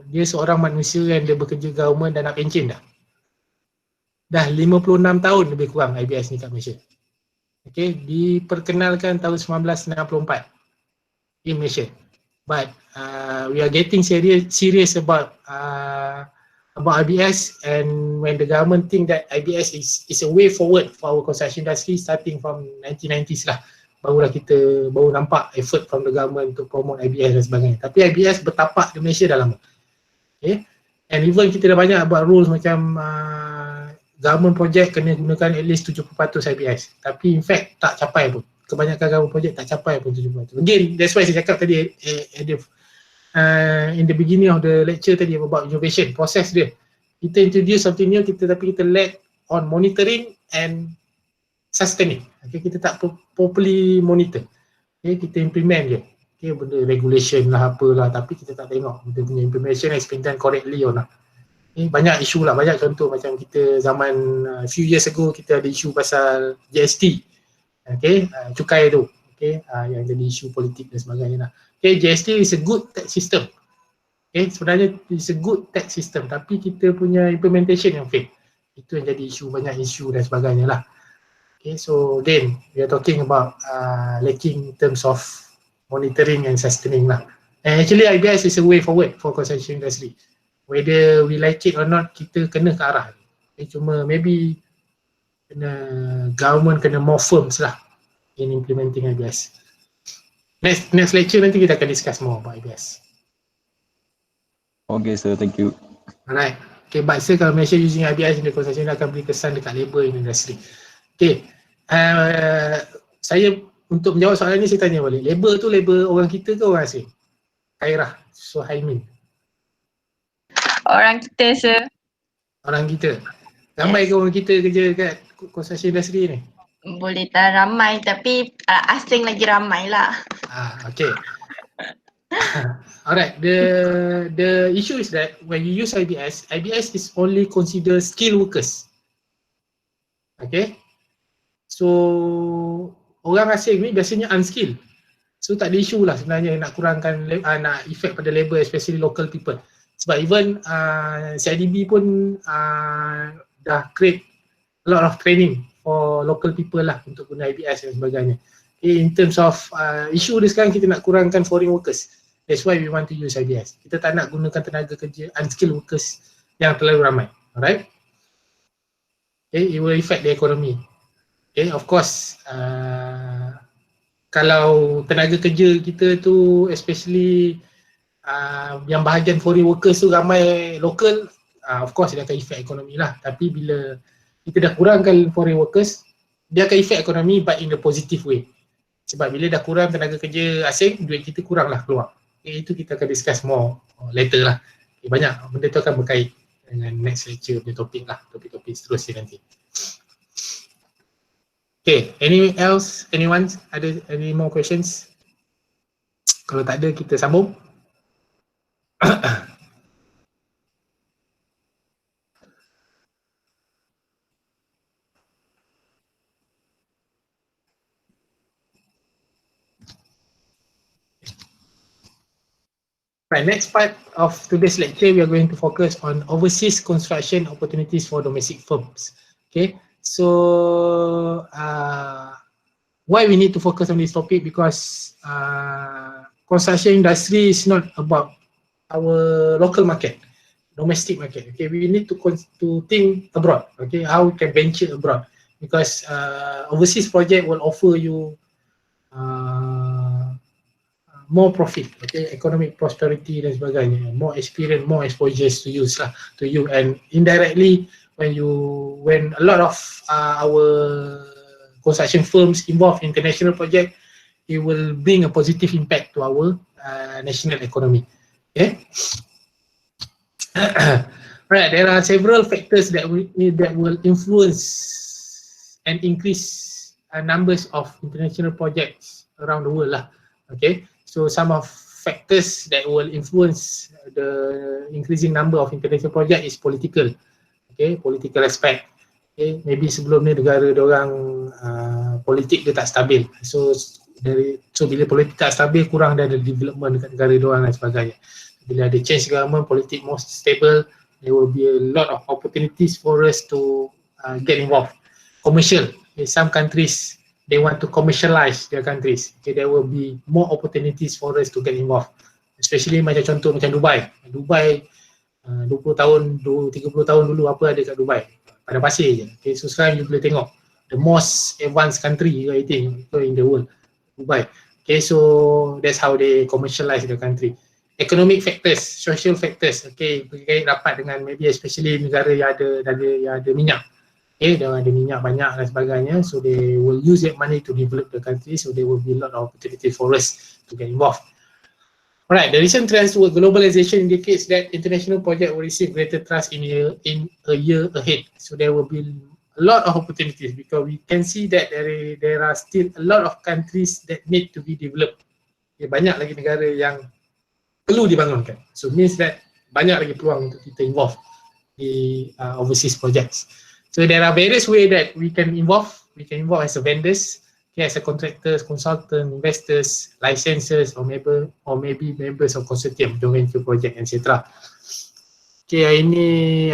dia seorang manusia yang dia bekerja government dan nak pencen dah. Dah 56 tahun lebih kurang IBS ni kat Malaysia. Okay, diperkenalkan tahun 1964 di Malaysia. But we are getting serious about IBS, and when the government think that IBS is a way forward for our construction industry starting from 1990s lah, baru nampak effort from the government untuk promote IBS dan sebagainya. Tapi IBS bertapak di Malaysia dah lama. Okay. And even kita dah banyak buat rules macam government project kena gunakan at least 70% IBS. Tapi in fact tak capai pun. Kebanyakan government project tak capai pun 70%. Again, that's why saya cakap tadi in the beginning of the lecture tadi about innovation, proses dia. Kita introduce something new, tapi kita lack on monitoring and sustaining. Okay, kita tak properly monitor. Okay, kita implement je. Okay, benda regulation lah apalah, tapi kita tak tengok benda punya implementation has been done correctly or not. Okay, banyak isu lah, banyak contoh macam kita zaman few years ago kita ada isu pasal GST. Okay, cukai tu. Okay, yang jadi isu politik dan sebagainya lah. Okay, GST is a good tax system. Okay, sebenarnya it's a good tax system, tapi kita punya implementation yang fail. Itu yang jadi isu, banyak isu dan sebagainya lah. Okay, so again, we are talking about lacking in terms of monitoring and sustaining lah. And actually IBS is a way forward for construction industry. Whether we like it or not, kita kena ke arah. Okay, cuma maybe kena government kena more firms lah in implementing IBS. Next lecture nanti kita akan discuss more about IBS. Okay, sir. Thank you. Alright. Okay, but sir, kalau Malaysia using IBS in the construction akan beri kesan dekat labour in industry. Okay. Saya untuk menjawab soalan ni saya tanya balik. Labour tu labour orang kita ke orang asing? Khairah, Suhaimin. Orang kita, sir. Orang kita. Ramai ke orang kita kerja kat construction industry ni? Boleh tak ramai, tapi asing lagi ramai lah. Okay. Alright, the issue is that when you use IBS is only consider skilled workers. Okay. So orang asing ni biasanya unskilled. So tak ada isu lah sebenarnya nak kurangkan, nak effect pada labour, especially local people. Sebab even CIDB pun dah create a lot of training for local people lah untuk guna IBS dan sebagainya. Okay, in terms of isu dia sekarang kita nak kurangkan foreign workers. That's why we want to use IBS. Kita tak nak gunakan tenaga kerja unskilled workers yang terlalu ramai. Alright? Okay, it will affect the economy. Okay, of course, kalau tenaga kerja kita tu especially yang bahagian foreign workers tu ramai local, of course dia akan affect ekonomi lah. Tapi bila kita dah kurangkan foreign workers, dia akan affect ekonomi but in a positive way. Sebab bila dah kurang tenaga kerja asing, duit kita kurang lah keluar. Okay, itu kita akan discuss more later lah. Okay, banyak benda tu akan berkait dengan next lecture punya topik lah, topik-topik seterusnya nanti. Okay, anyone ada any more questions? Kalau tak ada kita sambung. Right, next part of today's lecture, we are going to focus on overseas construction opportunities for domestic firms. Okay, so why we need to focus on this topic? Because construction industry is not about our local market, domestic market. Okay, we need to think abroad. Okay, how we can venture abroad, because overseas project will offer you more profit, okay, economic prosperity dan sebagainya, more experience, more exposures to you, and indirectly when a lot of our construction firms involved in international project, it will bring a positive impact to our national economy. Okay. Right, there are several factors that will influence and increase numbers of international projects around the world lah. Okay. So some of factors that will influence the increasing number of international project is political. Okay, political aspect. Okay, maybe sebelum ni negara diorang politik dia tak stabil. So bila politik tak stabil, kurang dah ada development dekat negara diorang dan sebagainya. Bila ada change government, politik more stable, there will be a lot of opportunities for us to get involved. Commercial. Okay, some countries they want to commercialize their countries. Okay, there will be more opportunities for us to get involved. Especially macam contoh macam Dubai. Dubai 20 tahun, 30 tahun dulu apa ada kat Dubai? Pada pasir je. Okay, so sekarang you boleh tengok the most advanced country I think in the world, Dubai. Okay, so that's how they commercialize the country. economic factors, social factors. Okay, berkait rapat dengan maybe especially negara yang ada minyak. Okay, dia ada minyak banyak dan sebagainya, so they will use that money to develop the country, so there will be a lot of opportunity for us to get involved. Alright, the recent trends toward globalization indicates that international project will receive greater trust in a year ahead. So there will be a lot of opportunities because we can see that there are still a lot of countries that need to be developed. Okay, banyak lagi negara yang perlu dibangunkan. So means that banyak lagi peluang untuk kita involve di overseas projects. So there are various ways that we can involve. We can involve as a vendors, okay, as a contractors, consultant, investors, licensors, or maybe members of consortium, joint venture project, etc. Okay, ini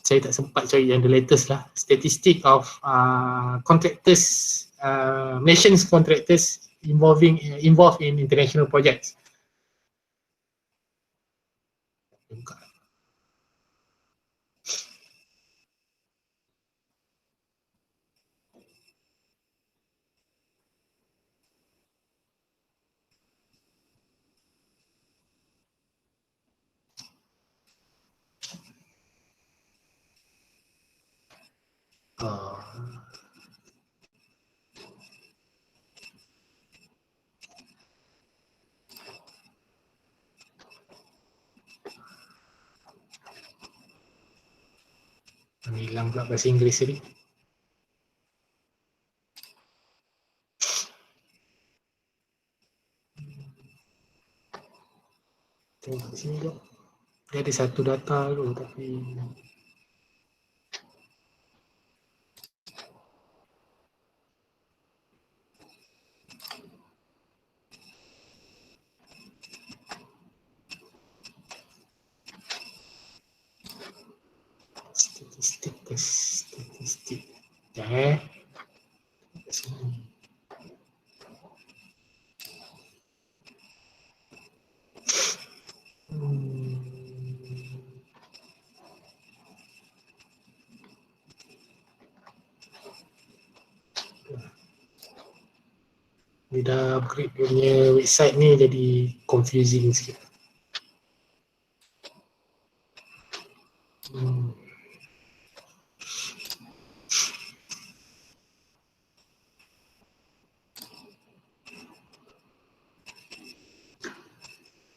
saya tak sempat cari yang the latest lah. Statistic of contractors, nations contractors involved in international projects. Buka. Hilang pula bahasa Inggeris tadi. Tengok sini dulu. Dia ada satu data dulu tapi statistik. Ya. Dia dah upgrade dia punya website ni jadi confusing sikit.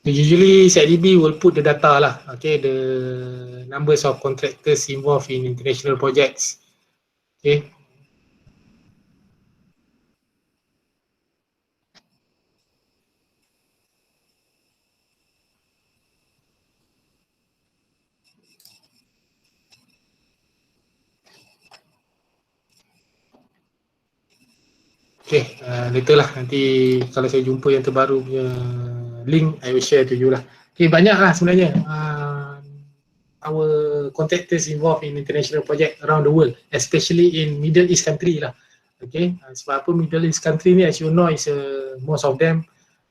Usually CIDB will put the data lah, okay, the numbers of contractors involved in international projects. Okay. Okay, later lah nanti kalau saya jumpa yang terbaru punya link, I will share to you lah. Okay, banyak lah sebenarnya our contractors involved in international project around the world, especially in Middle East country lah. Okay, sebab apa Middle East country ni, as you know, is most of them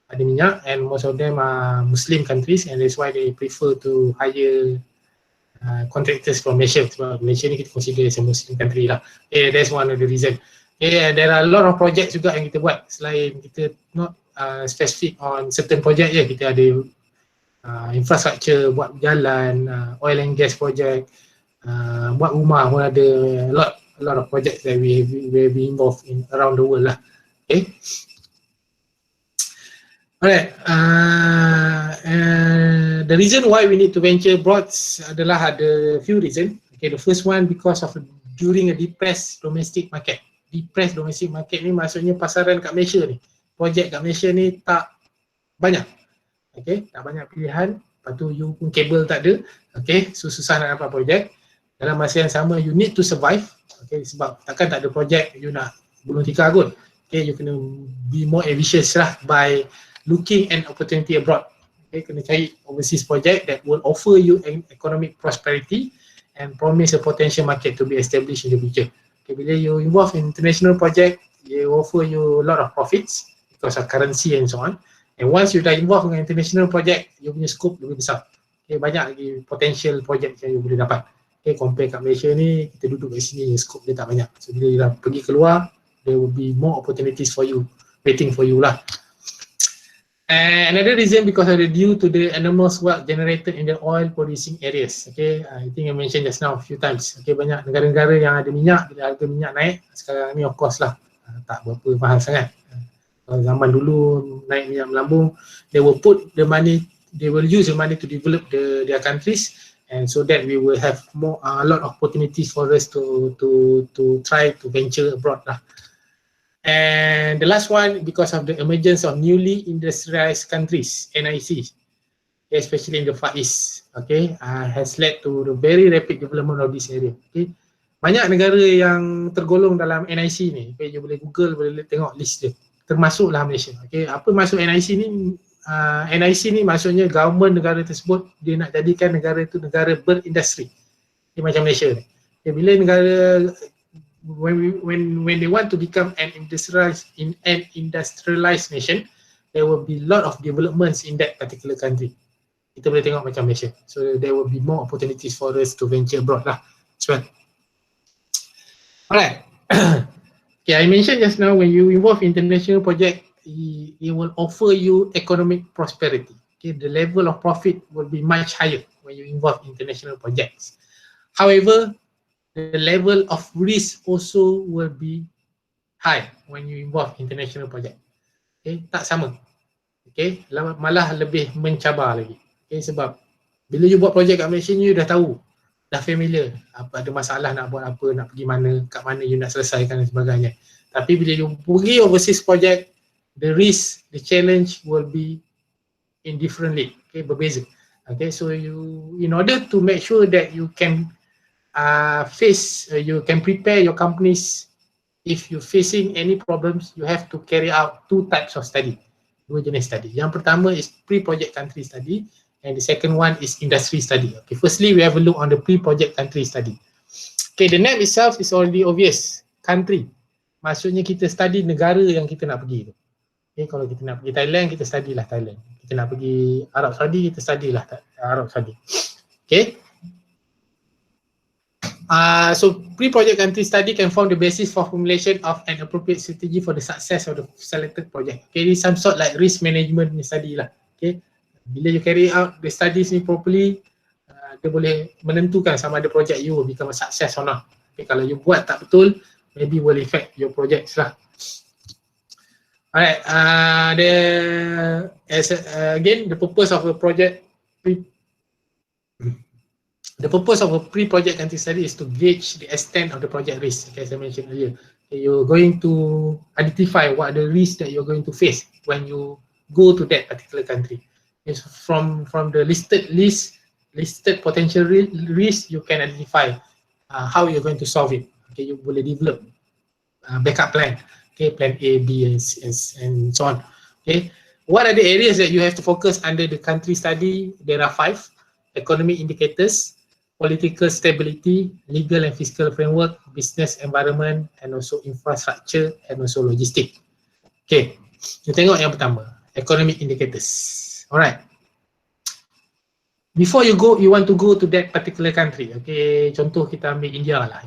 ada minyak and most of them are Muslim countries, and that's why they prefer to hire contractors from Malaysia. Sebab Malaysia ni kita consider as a Muslim country lah. Okay, that's one of the reason. Okay, there are a lot of projects juga yang kita buat selain kita not specific on certain project je. Kita ada infrastructure, buat jalan, oil and gas project, buat rumah pun ada, a lot of projects that we be involved in around the world lah. Okay. Alright, the reason why we need to venture abroad adalah ada few reason. Okay, the first one because of during a depressed domestic market. Depressed domestic market ni maksudnya pasaran kat Malaysia ni, projek kat Malaysia ni tak banyak. Okay, tak banyak pilihan. Lepas tu you pun kabel tak ada. Okay, so susah nak dapat projek. Dalam masa yang sama you need to survive. Okay, sebab takkan tak ada projek you nak gulung tikar kot. Okay, you kena be more ambitious lah by looking at opportunity abroad. Okay, kena cari overseas project that will offer you an economic prosperity and promise a potential market to be established in the future. Okay, bila you involve in international project, they offer you a lot of profits because of currency and so on. And once you dah involved dengan international project, you punya scope lebih besar. Okay, banyak lagi potential project yang you boleh dapat. Okay, compare kat Malaysia ni, kita duduk kat sini, scope dia tak banyak. So bila you dah pergi keluar, there will be more opportunities for you, waiting for you lah. And another reason because of the due to the enormous wealth generated in the oil producing areas. Okay, I think I mentioned just now a few times. Okay, banyak negara-negara yang ada minyak, bila harga minyak naik, sekarang ni of course lah tak berapa mahal sangat. Zaman dulu naik minyak melambung, they will put the money, they will use the money to develop their countries, and so that we will have more a lot of opportunities for us to try to venture abroad lah. And the last one, because of the emergence of newly industrialized countries, NIC, especially in the Far East, okay, has led to the very rapid development of this area. Okay, banyak negara yang tergolong dalam NIC ni. Okay, you boleh Google, boleh tengok list dia. Termasuklah Malaysia. Okay, apa maksud NIC ni? NIC ni maksudnya government negara tersebut dia nak jadikan negara itu negara berindustri. Okay, macam Malaysia ni. Okay, bila negara when they want to become an industrialized nation, there will be a lot of developments in that particular country. Kita boleh tengok macam Malaysia. So there will be more opportunities for us to venture abroad lah as well. Alright. Okay, I mentioned just now when you involve international project, it will offer you economic prosperity. Okay, the level of profit will be much higher when you involve international projects. However, the level of risk also will be high when you involve international project. Okay, tak sama. Okay, malah lebih mencabar lagi. Okay, sebab bila you buat projek kat Malaysia, you dah tahu, dah familiar, ada masalah nak buat apa, nak pergi mana, kat mana you nak selesaikan dan sebagainya. Tapi bila you pergi overseas project, the risk, the challenge will be in different league. Okay, berbeza. Okay, so you, in order to make sure that you can you can prepare your companies if you're facing any problems, you have to carry out two types of study, dua jenis study. Yang pertama is pre-project country study, and the second one is industry study. Okay, firstly we have a look on the pre-project country study. Okay, the name itself is already obvious, country. Maksudnya kita study negara yang kita nak pergi tu. Okay, kalau kita nak pergi Thailand, kita study lah Thailand. Kita nak pergi Arab Saudi, kita study lah Arab Saudi. Okay. So pre-project country study can form the basis for formulation of an appropriate strategy for the success of the selected project. Okay, this is some sort like risk management study lah. Okay, bila you carry out the studies ni properly, dia boleh menentukan sama ada project you will become a success or not. Okay, kalau you buat tak betul, maybe will affect your projects lah. Alright, again, the purpose of a project the purpose of a pre-project country study is to gauge the extent of the project risk, okay, as I mentioned earlier. Okay, you're going to identify what are the risks that you're going to face when you go to that particular country. Okay, so from the listed potential risk, you can identify how you're going to solve it. Okay, you boleh develop backup plan. Okay, plan A, B, and so on. Okay, what are the areas that you have to focus under the country study? There are 5: economic indicators, political stability, legal and fiscal framework, business environment, and also infrastructure, and also logistic. Okay, kita tengok yang pertama, economic indicators. Alright. Before you go, you want to go to that particular country. Okay, contoh kita ambil India lah.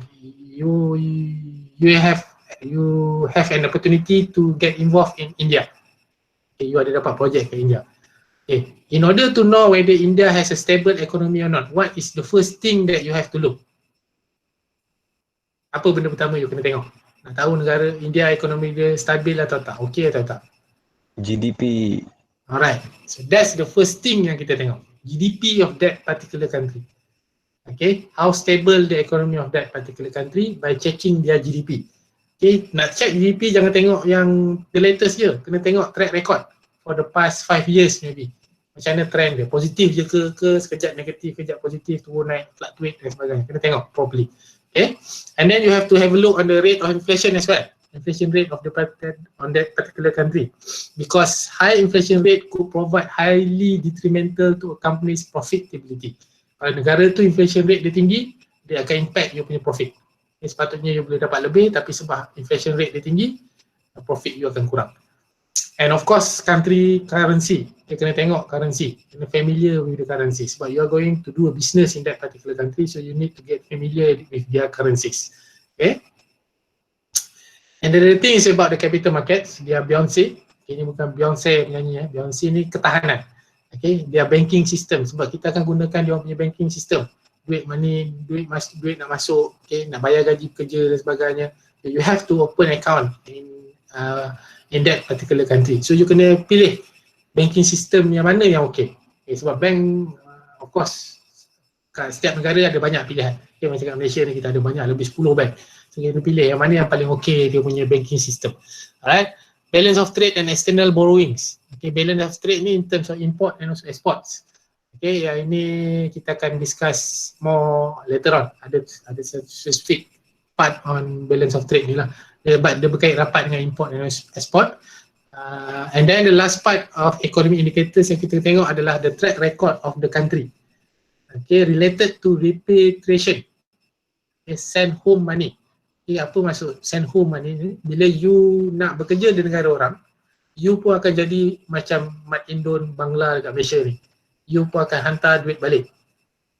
You have an opportunity to get involved in India. Okay, you ada dapat project ke India. Okay, in order to know whether India has a stable economy or not, what is the first thing that you have to look? Apa benda pertama you kena tengok? Nak tahu negara India ekonomi dia stabil atau tak, okay atau tak? GDP. Alright, so that's the first thing yang kita tengok, GDP of that particular country. Okay, how stable the economy of that particular country by checking their GDP. Okay, nak check GDP jangan tengok yang the latest je, kena tengok track record for the past 5 years maybe. Macam mana trend dia, positif je ke sekejap negatif, sekejap positif, turun naik, fluctuate dan sebagainya. Kena tengok properly. Okay, and then you have to have a look on the rate of inflation as well. Inflation rate of on that particular country, because high inflation rate could provide highly detrimental to a company's profitability. Kalau negara tu inflation rate dia tinggi, dia akan impact you punya profit. Sepatutnya you boleh dapat lebih, tapi sebab inflation rate dia tinggi, profit you akan kurang. And of course, country currency, dia kena tengok currency, kena familiar with the currency, sebab you are going to do a business in that particular country, so you need to get familiar with their currencies. Okay. And the other thing is about the capital markets, they are Beyonce. Okay, ini bukan Beyonce penyanyi, Beyonce ni ketahanan. Okay, dia banking system, sebab kita akan gunakan dia punya banking system. Duit money, duit nak masuk, okay, nak bayar gaji pekerja dan sebagainya. You have to open account in that particular country. So you kena pilih banking system yang mana yang okay. Sebab bank of course kat setiap negara ada banyak pilihan. Okay, macam kat Malaysia ni kita ada banyak, lebih 10 bank. So kita pilih yang mana yang paling okay dia punya banking system. Alright. Balance of trade and external borrowings. Okay, balance of trade ni in terms of import and also exports. Okay, yang ini kita akan discuss more later on. Ada specific part on balance of trade ni lah. Dia berkait rapat dengan import dan export. And then the last part of economic indicators yang kita tengok adalah the track record of the country. Okay, related to repatriation. Okay, send home money. Okay, apa maksud send home money ni? Bila you nak bekerja di negara orang, you pun akan jadi macam Mat Indon Bangla dekat Malaysia ni. You pun akan hantar duit balik.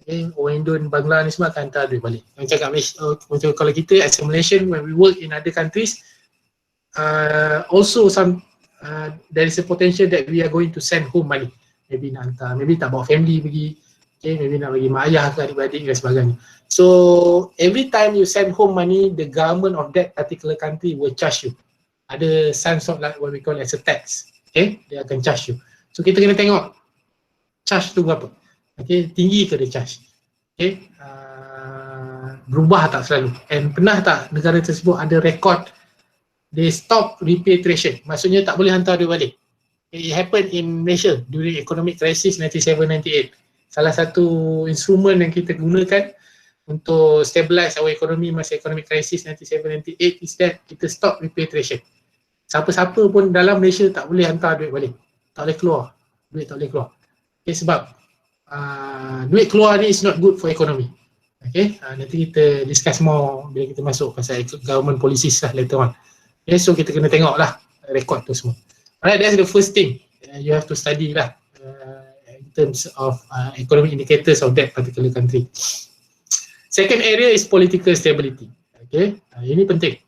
Okay, orang Indon Bangla ni semua akan hantar duit balik. Macam kat Malaysia, macam kalau kita as a Malaysian when we work in other countries, also there is a potential that we are going to send home money. Maybe nak hantar, maybe tak bawa family pergi. Okay, maybe nak bagi mak ayah ke adik-beradik dan sebagainya. So every time you send home money, the government of that particular country will charge you. Ada some sort like what we call as a tax. Okay, dia akan charge you. So kita kena tengok charge tu berapa. Okay, tinggi ke dia charge. Okay, berubah tak selalu. And pernah tak negara tersebut ada rekod they stop repatriation, maksudnya tak boleh hantar dia balik. It happened in Malaysia during economic crisis 97-98. Salah satu instrumen yang kita gunakan untuk stabilize our economy masa economic crisis 97-98 is that kita stop repatriation. Siapa-siapa pun dalam Malaysia tak boleh hantar duit balik. Tak boleh keluar. Duit tak boleh keluar. Okay, sebab duit keluar ni is not good for economy. Okay, nanti kita discuss more bila kita masuk pasal government policies lah later on. Okay, so kita kena tengok lah rekod tu semua. Alright, that's the first thing you have to study lah in terms of economic indicators of that particular country. Second area is political stability. Okay, ini penting.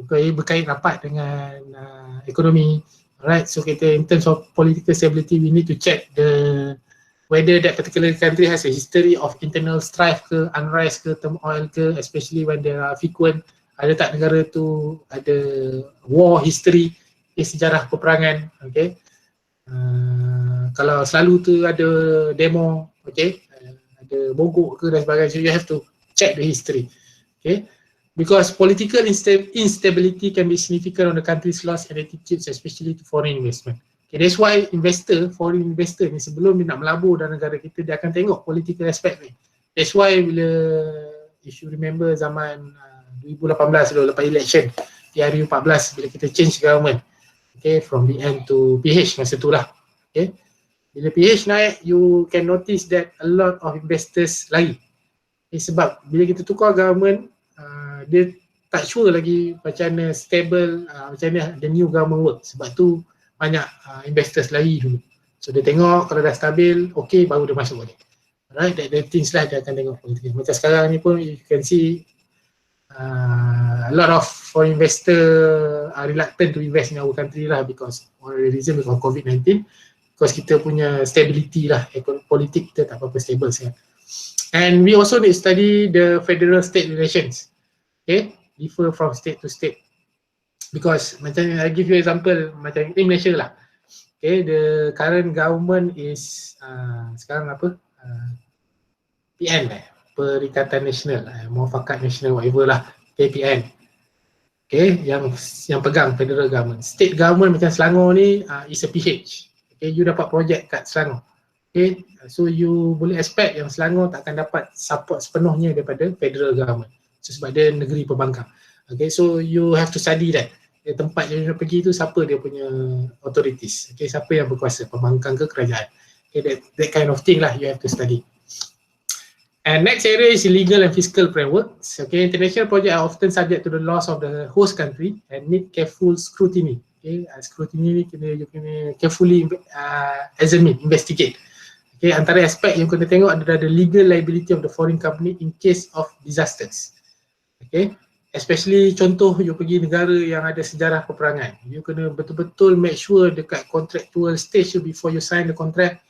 Berkait rapat dengan ekonomi. Alright, so kita in terms of political stability, we need to check whether that particular country has a history of internal strife ke, unrest ke, turmoil ke, especially when there are frequent. Ada tak negara tu ada war history, sejarah peperangan, okay. Kalau selalu tu ada demo, okay, ada mogok ke dan sebagainya, so you have to check the history, okay. Because political instability can be significant on the country's loss and attitudes, especially to foreign investment. Okay, that's why foreign investor ni sebelum dia nak melabur dalam negara kita, dia akan tengok political aspect ni. That's why bila, if you remember zaman 2018 dulu lepas election di hari 14 bila kita change government, okay, from BN to PH masa tu lah, okay. Bila PH naik, you can notice that a lot of investors lari, okay, sebab bila kita tukar government, dia tak sure lagi macam mana stable, macam mana the new government work, sebab tu banyak investors lari dulu. So dia tengok kalau dah stabil, okay, baru dia masuk balik. Alright, that things lah dia akan tengok politik. Macam sekarang ni pun you can see a lot of foreign investor are reluctant to invest in our country lah, because one of the reason because of COVID-19, because kita punya stability lah, politik kita tak apa-apa stable sekarang. And we also need to study the federal state relations, okay, differ from state to state, because macam I give you example macam in Malaysia lah, okay, the current government is sekarang apa, PN Perikatan Nasional, Muafakat Nasional, whatever lah, KPN. Okay, yang pegang federal government. State government macam Selangor ni is a PH. Okay, you dapat projek kat Selangor. Okay, so you boleh expect yang Selangor tak akan dapat support sepenuhnya daripada federal government. So, sebab dia negeri pembangkang. Okay, so you have to study that. Tempat yang you nak pergi tu siapa dia punya authorities. Okay, siapa yang berkuasa, pembangkang ke kerajaan. Okay, that kind of thing lah you have to study. And next area is legal and fiscal frameworks. Okay, international projects are often subject to the laws of the host country and need careful scrutiny. Okay, scrutiny ni you kena carefully examine, investigate. Okay, antara aspek yang kena tengok adalah the legal liability of the foreign company in case of disasters. Okay, especially contoh you pergi negara yang ada sejarah peperangan, you kena betul-betul make sure dekat contractual stage before you sign the contract,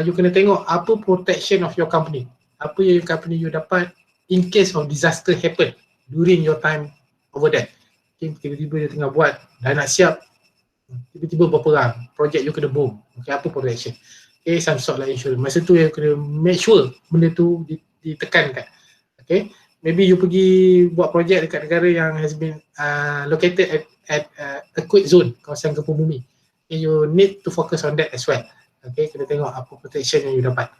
you kena tengok apa protection of your company, apa yang company you dapat in case of disaster happen during your time over there. Okay, tiba-tiba dia tengah buat, dah nak siap, tiba-tiba berperang, project you kena boom. Okay, apa protection? Okay, some sort like insurance. Masa tu you kena make sure benda tu ditekankan. Okay, maybe you pergi buat projek dekat negara yang has been located at earthquake zone, kawasan gempa bumi. Okay, you need to focus on that as well. Okay, kena tengok apa protection yang you dapat.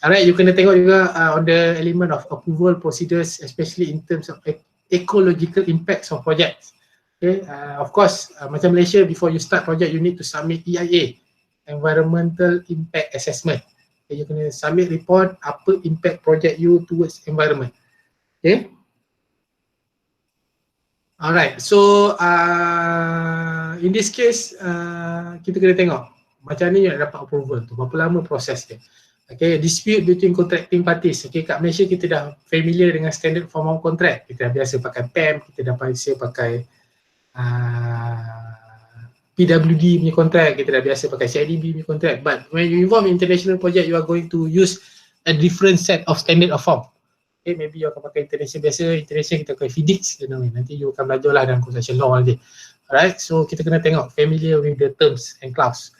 Alright, you kena tengok juga on the element of approval procedures, especially in terms of ecological impacts of projects. Okay, of course, macam Malaysia, before you start project, you need to submit EIA, Environmental Impact Assessment. Okay, you kena submit report apa impact project you towards environment. Okay. Alright, so in this case, kita kena tengok macam ni you nak dapat approval tu, berapa lama proses dia. Okay, dispute between contracting parties. Okay, kat Malaysia kita dah familiar dengan standard form of contract. Kita dah biasa pakai PAM, kita dah biasa pakai PWD punya kontrak, kita dah biasa pakai CIDB punya kontrak. But when you involve in international project, you are going to use a different set of standard of form. Okay, maybe you akan pakai international biasa, international kita pakai FIDIX, nanti you akan belajar lah dalam construction law nanti. Alright, so kita kena tengok familiar with the terms and clause.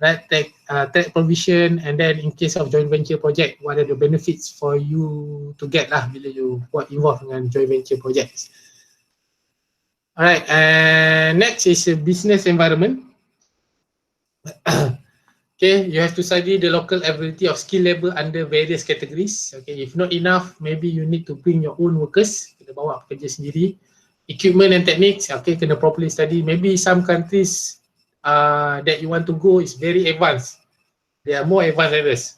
Right, tax provision, and then in case of joint venture project, what are the benefits for you to get lah bila you involved dengan joint venture projects. Alright, and next is a business environment. Okay, you have to study the local availability of skill labor under various categories. Okay, if not enough, maybe you need to bring your own workers, kena bawa pekerja sendiri. Equipment and techniques, okay, kena properly study. Maybe some countries that you want to go is very advanced. They are more advanced than us.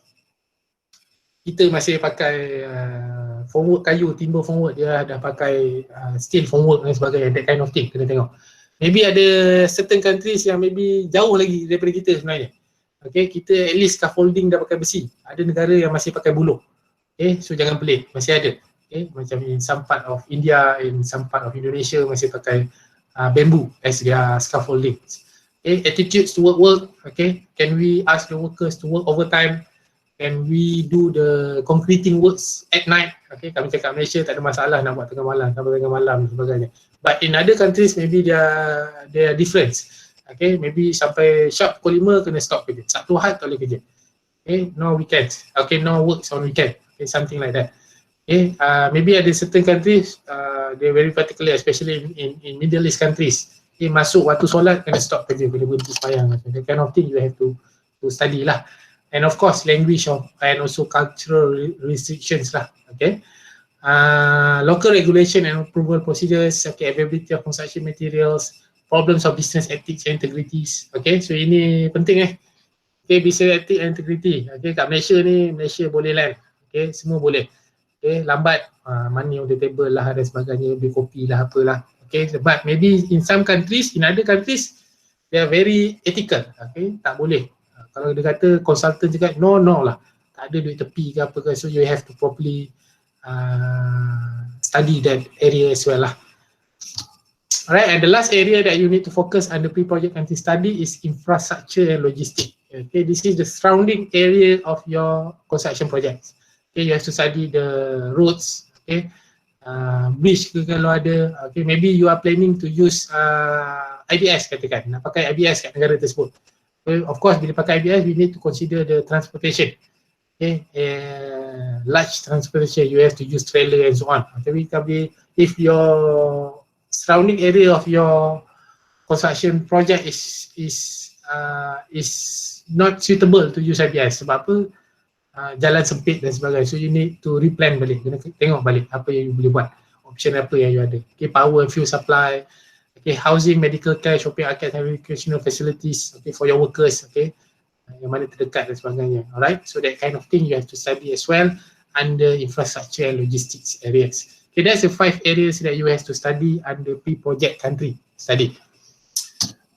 Kita masih pakai formwork kayu, timber formwork, dia dah pakai steel formwork dan sebagainya, that kind of thing, kena tengok. Maybe ada certain countries yang maybe jauh lagi daripada kita sebenarnya. Okay, kita at least scaffolding dah pakai besi. Ada negara yang masih pakai buluh. Okay, so jangan pelik, masih ada. Okay, macam in some part of India, in some part of Indonesia masih pakai bamboo as their scaffolding. Okay, attitudes to work. Okay, can we ask the workers to work overtime? Can we do the concreting works at night? Okay, kami cakap Malaysia tak ada masalah nak buat tengah malam, sampai tengah malam dan sebagainya. But in other countries maybe they are different. Okay, maybe sampai sharp pukul 5 kena stop kerja. Sabtu Ahad tak boleh kerja. Okay, no weekends. Okay, no works on weekend. Okay, something like that. Okay, maybe ada certain countries they very particular, especially in Middle East countries. Okay, masuk waktu solat kena stop kerja, kena berhenti sembahyang. That kind of thing you have to study lah. And of course language and also cultural restrictions lah. Okay, local regulation and approval procedures. Okay, availability of construction materials, problems of business ethics and integrities. Okay, so ini penting Okay, business ethics and integrity. Okay, kat Malaysia ni, Malaysia boleh land. Okay, semua boleh. Okay, lambat, money on the table lah dan sebagainya, beli kopi lah, apalah. Okay, but maybe in some countries, in other countries, they are very ethical. Okay, tak boleh. Kalau dia kata consultant cakap no lah, tak ada duit tepi ke apa ke, so you have to properly study that area as well lah. Alright, and the last area that you need to focus on the pre-project country study is infrastructure and logistics. Okay, this is the surrounding area of your construction projects. Okay, you have to study the roads. Okay, bridge ke kalau ada. Okay, maybe you are planning to use IBS katakan, nak pakai IBS kat negara tersebut. Okay, of course bila pakai IBS we need to consider the transportation. Okay, large transportation, you have to use trailer and so on. Tapi if your surrounding area of your construction project is not suitable to use IBS, sebab apa? Jalan sempit dan sebagainya, so you need to replan balik, kena tengok balik apa yang you boleh buat, option apa yang you ada. Okay, power and fuel supply, okay, housing, medical care, shopping, arcade and recreational facilities, okay, for your workers, okay, yang mana terdekat dan sebagainya. Alright, so that kind of thing you have to study as well under infrastructure and logistics areas. Okay, that's the 5 areas that you have to study under pre-project country study.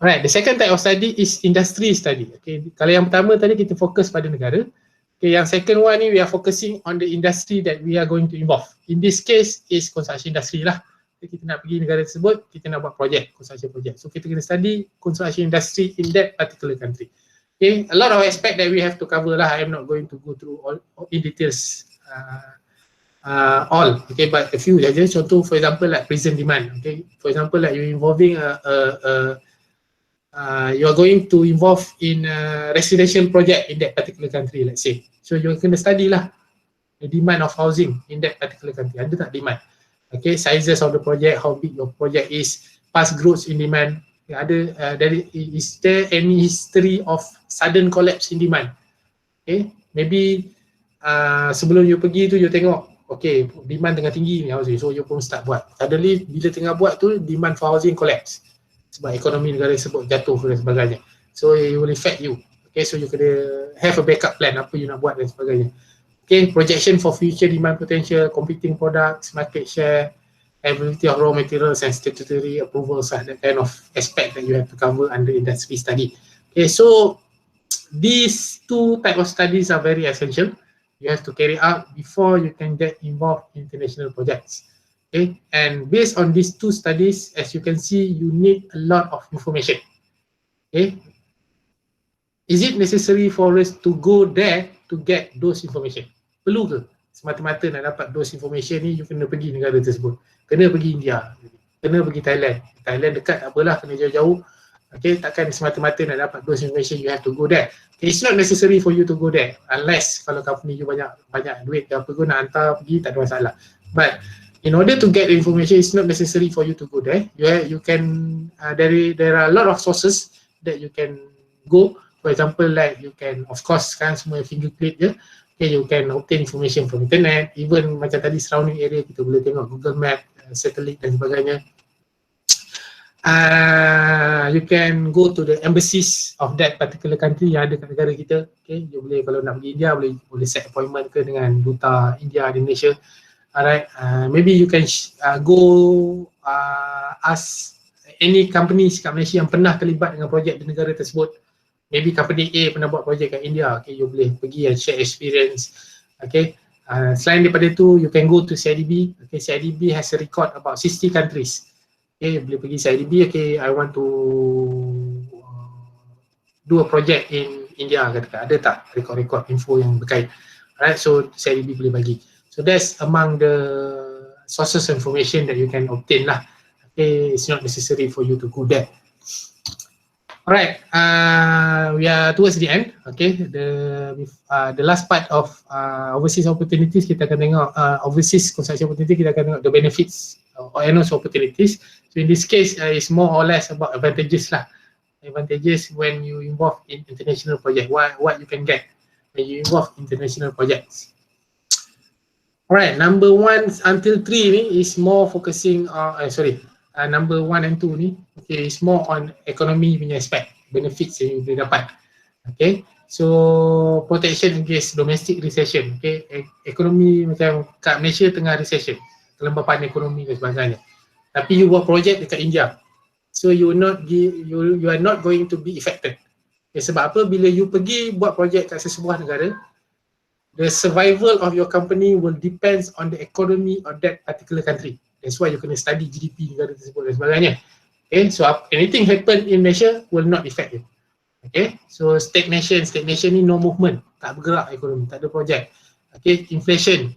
Alright, the second type of study is industry study. Okay, kalau yang pertama tadi kita fokus pada negara. Okay, yang second one ni we are focusing on the industry that we are going to involve. In this case is construction industry lah. kita nak pergi negara tersebut, kita nak buat projek, construction project. So kita kena study construction industry in that particular country. Okay, a lot of aspect that we have to cover lah. I am not going to go through all in details all. Okay, but a few saja. Contoh, for example, like present demand. Okay, for example, like you involving you are going to involve in a residential project in that particular country, let's say. So you kena study lah the demand of housing in that particular country. Ada tak demand? Okay, sizes of the project, how big your project is, past growth in demand. Is there any history of sudden collapse in demand? Okay, maybe sebelum you pergi tu you tengok, okay, demand tengah tinggi ni housing, so you pun start buat. Suddenly bila tengah buat tu, demand for housing collapse sebab ekonomi negara tersebut jatuh dan sebagainya. So it will affect you. Okay, so you kena have a backup plan apa you nak buat dan sebagainya. Okay, projection for future demand potential, competing products, market share, availability of raw materials and statutory approvals, that kind of aspect that you have to cover under industry study. Okay, so these two type of studies are very essential. You have to carry out before you can get involved in international projects. Okay, and based on these two studies, as you can see, you need a lot of information. Okay, is it necessary for us to go there to get those information? Perlu ke semata-mata nak dapat those information ni you kena pergi negara tersebut? Kena pergi India, kena pergi Thailand. Thailand dekat tak apalah, kena jauh-jauh. Okay, takkan semata-mata nak dapat those information you have to go there. Okay, it's not necessary for you to go there unless kalau company you banyak duit ke apa ke nak hantar pergi, tak ada masalah. But in order to get the information, it's not necessary for you to go there. You can there are a lot of sources that you can go. For example, like you can, of course, kan semua finger click je. Okay, you can obtain information from internet. Even macam tadi surrounding area kita boleh tengok Google Map, satellite dan sebagainya. You can go to the embassies of that particular country yang ada kat negara kita. Okay, you boleh kalau nak pergi India boleh set appointment ke dengan duta India di Malaysia. Alright, maybe you can go ask any companies kat Malaysia yang pernah terlibat dengan projek di negara tersebut. Maybe company A pernah buat projek kat India. Okay, you boleh pergi and share experience. Okay, selain daripada tu, you can go to CIDB. Okay, CIDB has a record about 60 countries. Okay, you boleh pergi CIDB. Okay, I want to do a project in India. Katakan ada tak record-record info yang berkait? Alright, so CIDB boleh bagi. So that's among the sources of information that you can obtain lah. Okay, it's not necessary for you to go there. Alright, we are towards the end. Okay, the last part of overseas opportunities, kita akan tengok overseas construction opportunity, kita akan tengok the benefits and also opportunities. So in this case, it's more or less about advantages lah. Advantages when you involve in international project. What you can get when you involve in international projects. Alright, number 1 until 3 ni is more focusing on, number 1 and 2 ni, okay, is more on economy punya aspect, benefits yang you boleh dapat. Okay, so protection against domestic recession. Okay, ekonomi macam kat Malaysia tengah recession, kelembapan ekonomi dan sebagainya. Tapi you buat projek dekat India, so you are not going to be affected. Okay, sebab apa? Bila you pergi buat projek kat sesebuah negara, the survival of your company will depends on the economy of that particular country. That's why you kena study GDP negara tersebut dan sebagainya. Okay, so anything happen in Malaysia will not affect you. Okay, so stagnation ni no movement, tak bergerak ekonomi, tak ada projek. Okay, inflation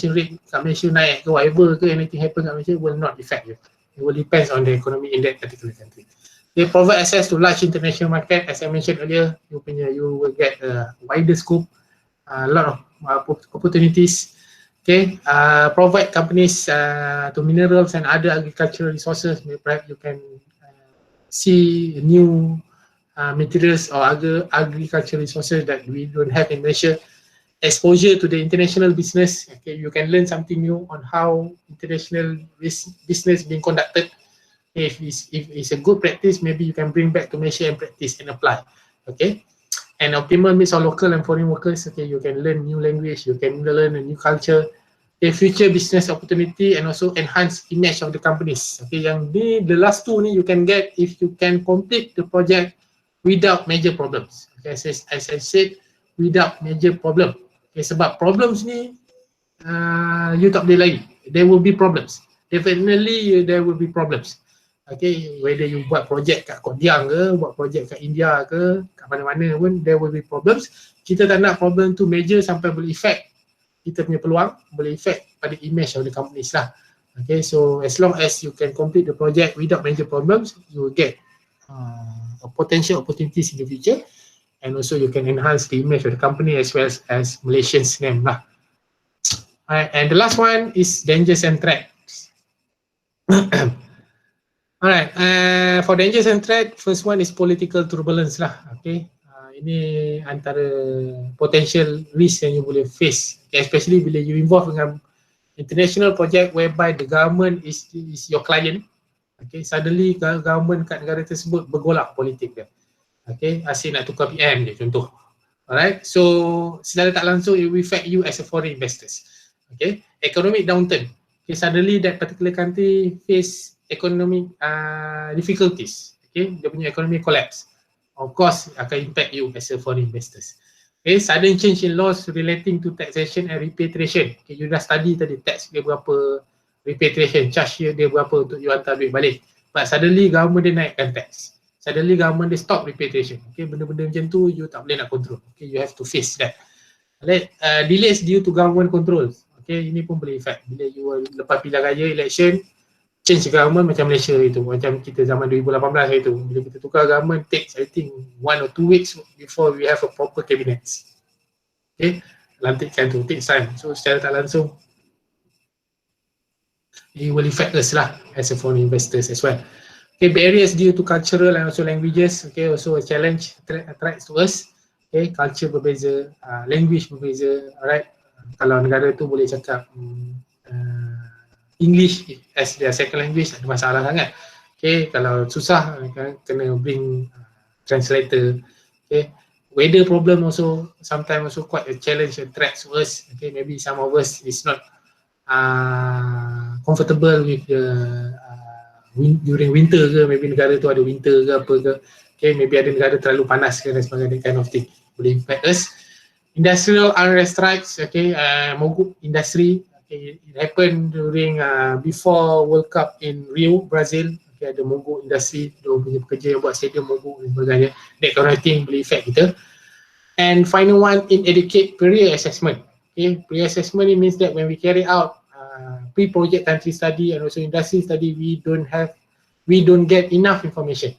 rate kat Malaysia naik ke whatever ke, anything happen kat Malaysia will not affect you. It will depends on the economy in that particular country. They provide access to large international market, as I mentioned earlier. You will get a wider scope, a lot of opportunities. Okay, provide companies to minerals and other agricultural resources. Perhaps you can see new materials or other agricultural resources that we don't have in Malaysia. Exposure to the international business. Okay, you can learn something new on how international business being conducted. If it's a good practice, maybe you can bring back to Malaysia and practice and apply. Okay, and optimal mix of local and foreign workers. Okay, you can learn new language, you can learn a new culture. Okay, future business opportunity and also enhance image of the companies. Okay, yang the last two ni you can get if you can complete the project without major problems. Okay, as I said, without major problem. Okay, sebab problems ni you tak boleh lari. There will be problems. definitely there will be problems. Okay, whether you buat projek kat Kodiang ke, buat projek kat India ke, kat mana-mana pun there will be problems. Kita tak nak problem tu major sampai boleh effect kita punya peluang, boleh effect pada image of the companies lah. Okay, so as long as you can complete the project without major problems, you will get a potential opportunities in the future, and also you can enhance the image of the company as well as Malaysian's name lah. Alright, and the last one is dangers and threats. Alright, for dangers and threat, first one is political turbulence lah. Okay, ini antara potential risk yang you boleh face, okay, especially bila you involve dengan international project whereby the government is your client. Okay, suddenly government kat negara tersebut bergolak politik dia. Okay, asyik nak tukar PM je contoh. Alright, so secara tak langsung it will affect you as a foreign investors. Okay, economic downturn. Okay, suddenly that particular country face economic difficulties. Okay, dia punya economy collapse. Of course, akan impact you as a foreign investors. Okay, sudden change in laws relating to taxation and repatriation. Okay, you dah study tadi tax dia berapa, repatriation charge dia berapa untuk you hantar duit balik. But suddenly government dia naikkan tax. Suddenly government dia stop repatriation. Okay, benda-benda macam tu you tak boleh nak control. Okay, you have to face that. Delays due to government controls. Okay, ini pun boleh effect. Bila you lepas pilihan raya, election, change government macam Malaysia itu, macam kita zaman 2018 itu, bila kita tukar government takes I think 1 or 2 weeks before we have a proper cabinet. Okay, lantikkan tu takes time. So secara tak langsung it will affect us lah as a foreign investors as well. Okay, barriers due to cultural and also languages. Okay, also a challenge, threats to us. Okay, culture berbeza, language berbeza. Alright, kalau negara tu boleh cakap English as their second language, tak ada masalah sangat. Okay, kalau susah kena bring translator. Okay, weather problem also sometimes also quite a challenge and threat to us. Okay, maybe some of us is not comfortable with the during winter ke, maybe negara tu ada winter ke apa ke. Okay, maybe ada negara terlalu panas ke dan sebagainya, kind of thing boleh impact us. Industrial unrest strikes. Okay, mogok industri. Okay, it happened during before World Cup in Rio, Brazil. Okay, ada mogok industri, dia punya pekerja yang buat stadium mogok dan sebagainya. That kind of thing boleh effect kita. And final one, inadequate career assessment. Okay, pre-assessment it means that when we carry out pre-project country study and also industry study, we don't get enough information.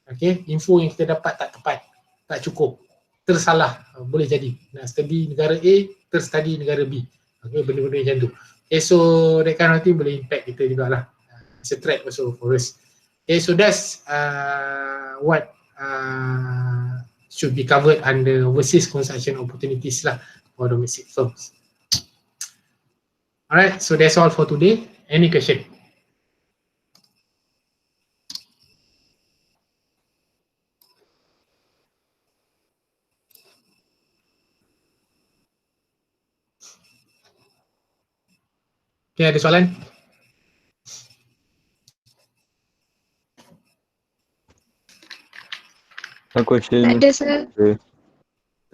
Okay, info yang kita dapat tak tepat, tak cukup, tersalah, boleh jadi. Nak study negara A, terstudy negara B. Okay, benda-benda macam tu. Okay, so that kind of thing boleh impact kita jugalah. It's a threat also for us. Okay, so that's what should be covered under overseas construction opportunities lah for domestic firms. Alright, so that's all for today. Any question? Okay, ada soalan? No question. Tak ada, sir.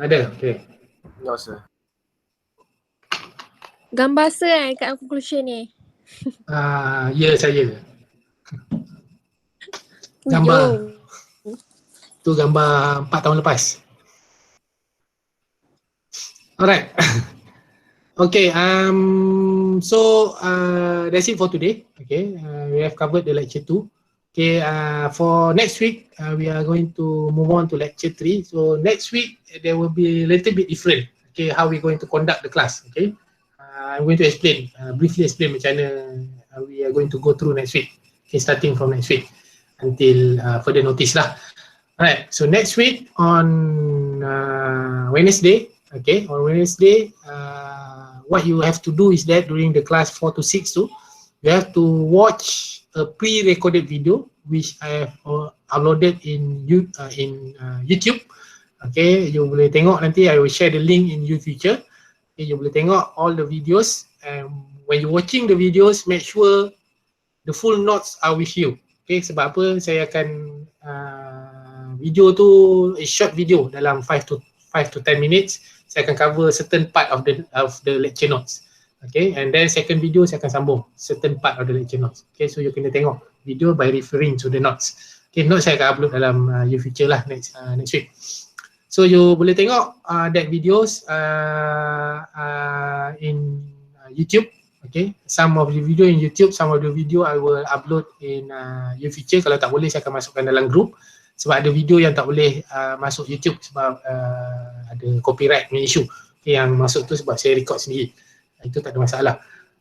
Ada, okay. No, sir. Gambar sir kat conclusion ni. Ya, saya. Gambar. Tu gambar 4 tahun lepas. Alright. Okay, so that's it for today. Okay, we have covered the lecture 2. Okay, for next week, we are going to move on to lecture 3. So next week, there will be a little bit different. Okay, how we're going to conduct the class. Okay, I'm going to explain, briefly explain macam mana we are going to go through next week. Okay, starting from next week until further notice lah. Alright, so next week on Wednesday, okay, on Wednesday, what you have to do is that during the class 4 to 6 too, you have to watch a pre-recorded video which I have uploaded in YouTube. Okay, you boleh tengok nanti, I will share the link in YouFuture. Okay, you boleh tengok all the videos, and when you watching the videos, make sure the full notes are with you. Okay, sebab apa saya akan video tu a short video dalam 5 to 10 minutes. Saya akan cover certain part of the lecture notes. Okay, and then second video saya akan sambung certain part of the lecture notes. Okay, so you kena tengok video by referring to the notes. Okay, notes saya akan upload dalam YouFuture lah next week. So you boleh tengok that videos in YouTube. Okay, some of the video in YouTube, some of the video I will upload in YouFuture. Kalau tak boleh saya akan masukkan dalam group. Sebab ada video yang tak boleh masuk YouTube sebab ada copyright punya issue. Okay, yang masuk tu sebab saya record sendiri. Itu tak ada masalah.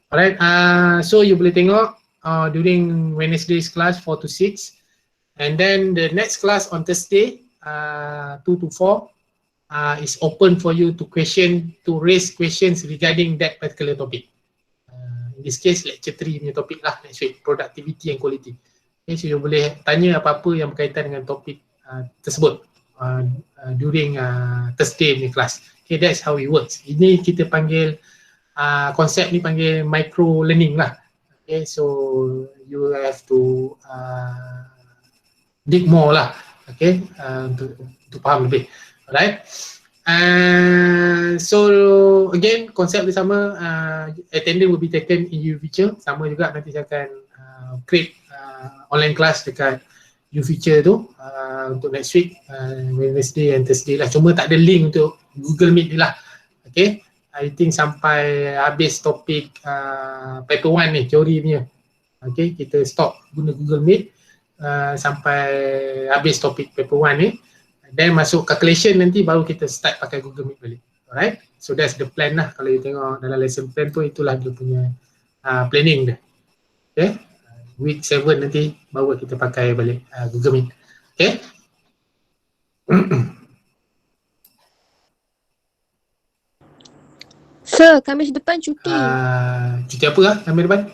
Alright, so you boleh tengok during Wednesday's class 4 to 6, and then the next class on Thursday 2 to 4 is open for you to raise questions regarding that particular topic. In this case lecture 3 punya topik lah next week, productivity and quality. Okay, so you boleh tanya apa-apa yang berkaitan dengan topik tersebut during Thursday punya class. Okay, that's how it works. Ini kita panggil konsep ni panggil micro learning lah. Okay, so you have to dig more lah. Okay, untuk faham lebih. Alright. So again, konsep dia sama. Attendance will be taken in YouFuture. Sama juga nanti saya akan create online class dekat YouFuture tu untuk next week, Wednesday and Thursday lah. Cuma tak ada link untuk Google Meet ni lah. Okay. I think sampai habis topik paper 1 ni, teori punya. Okay, kita stop guna Google Meet sampai habis topik paper 1 ni. Then masuk calculation nanti baru kita start pakai Google Meet balik. Alright, so that's the plan lah. Kalau you tengok dalam lesson plan tu, itulah dia punya planning dia. Okay, week 7 nanti baru kita pakai balik Google Meet. Okay. Sir, Khamis depan cuti. Cuti apa lah Khamis depan?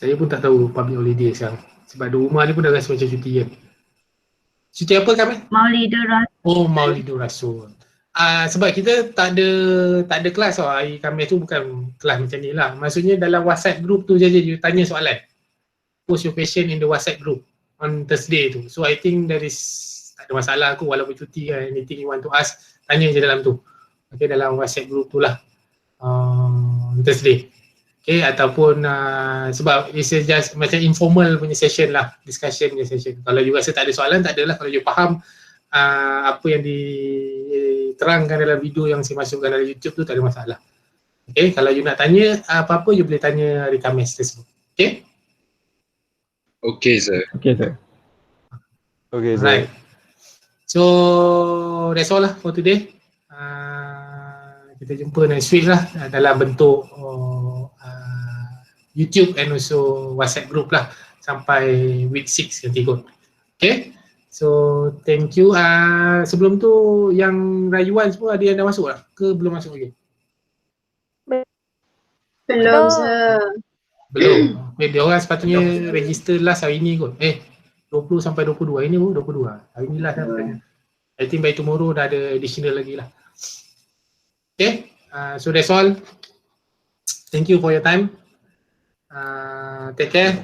Saya pun tak tahu public holiday sekarang. Sebab di rumah ni pun dah rasa macam cuti kan. Cuti apa Khamis? Maulidur Rasul. Oh, Maulidur Rasul. Sebab kita tak ada kelas tau. Hari Khamis tu bukan kelas macam ni lah. Maksudnya dalam WhatsApp group tu je you tanya soalan. Post your question in the WhatsApp group on Thursday tu. So I think there is tak ada masalah aku walaupun cuti kan. Anything you want to ask, tanya je dalam tu. Okay, dalam WhatsApp group tu lah. Thursday. Okay, ataupun sebab it's just macam informal punya session lah. Discussion punya session. Kalau you rasa tak ada soalan, tak adalah. Kalau you faham apa yang diterangkan dalam video yang saya masukkan dalam YouTube tu, tak ada masalah. Okay, kalau you nak tanya apa-apa, you boleh tanya hari Khamis tersebut. Okay? Okay, sir. Okay, sir. Okay, sir. Right. So that's all lah for today. Kita jumpa next week lah dalam bentuk YouTube and also WhatsApp group lah sampai week 6 nanti kot. Okay, so thank you. Sebelum tu yang rayuan semua ada yang dah masuk lah ke belum masuk lagi? Belum, sir. Belum. Okay, dia orang sepatutnya register last hari ni kot. 20 sampai 22. Hari ni pun 22. Hari ni last katanya. I think by tomorrow dah ada additional lagi lah. Okay, so that's all. Thank you for your time. Take care.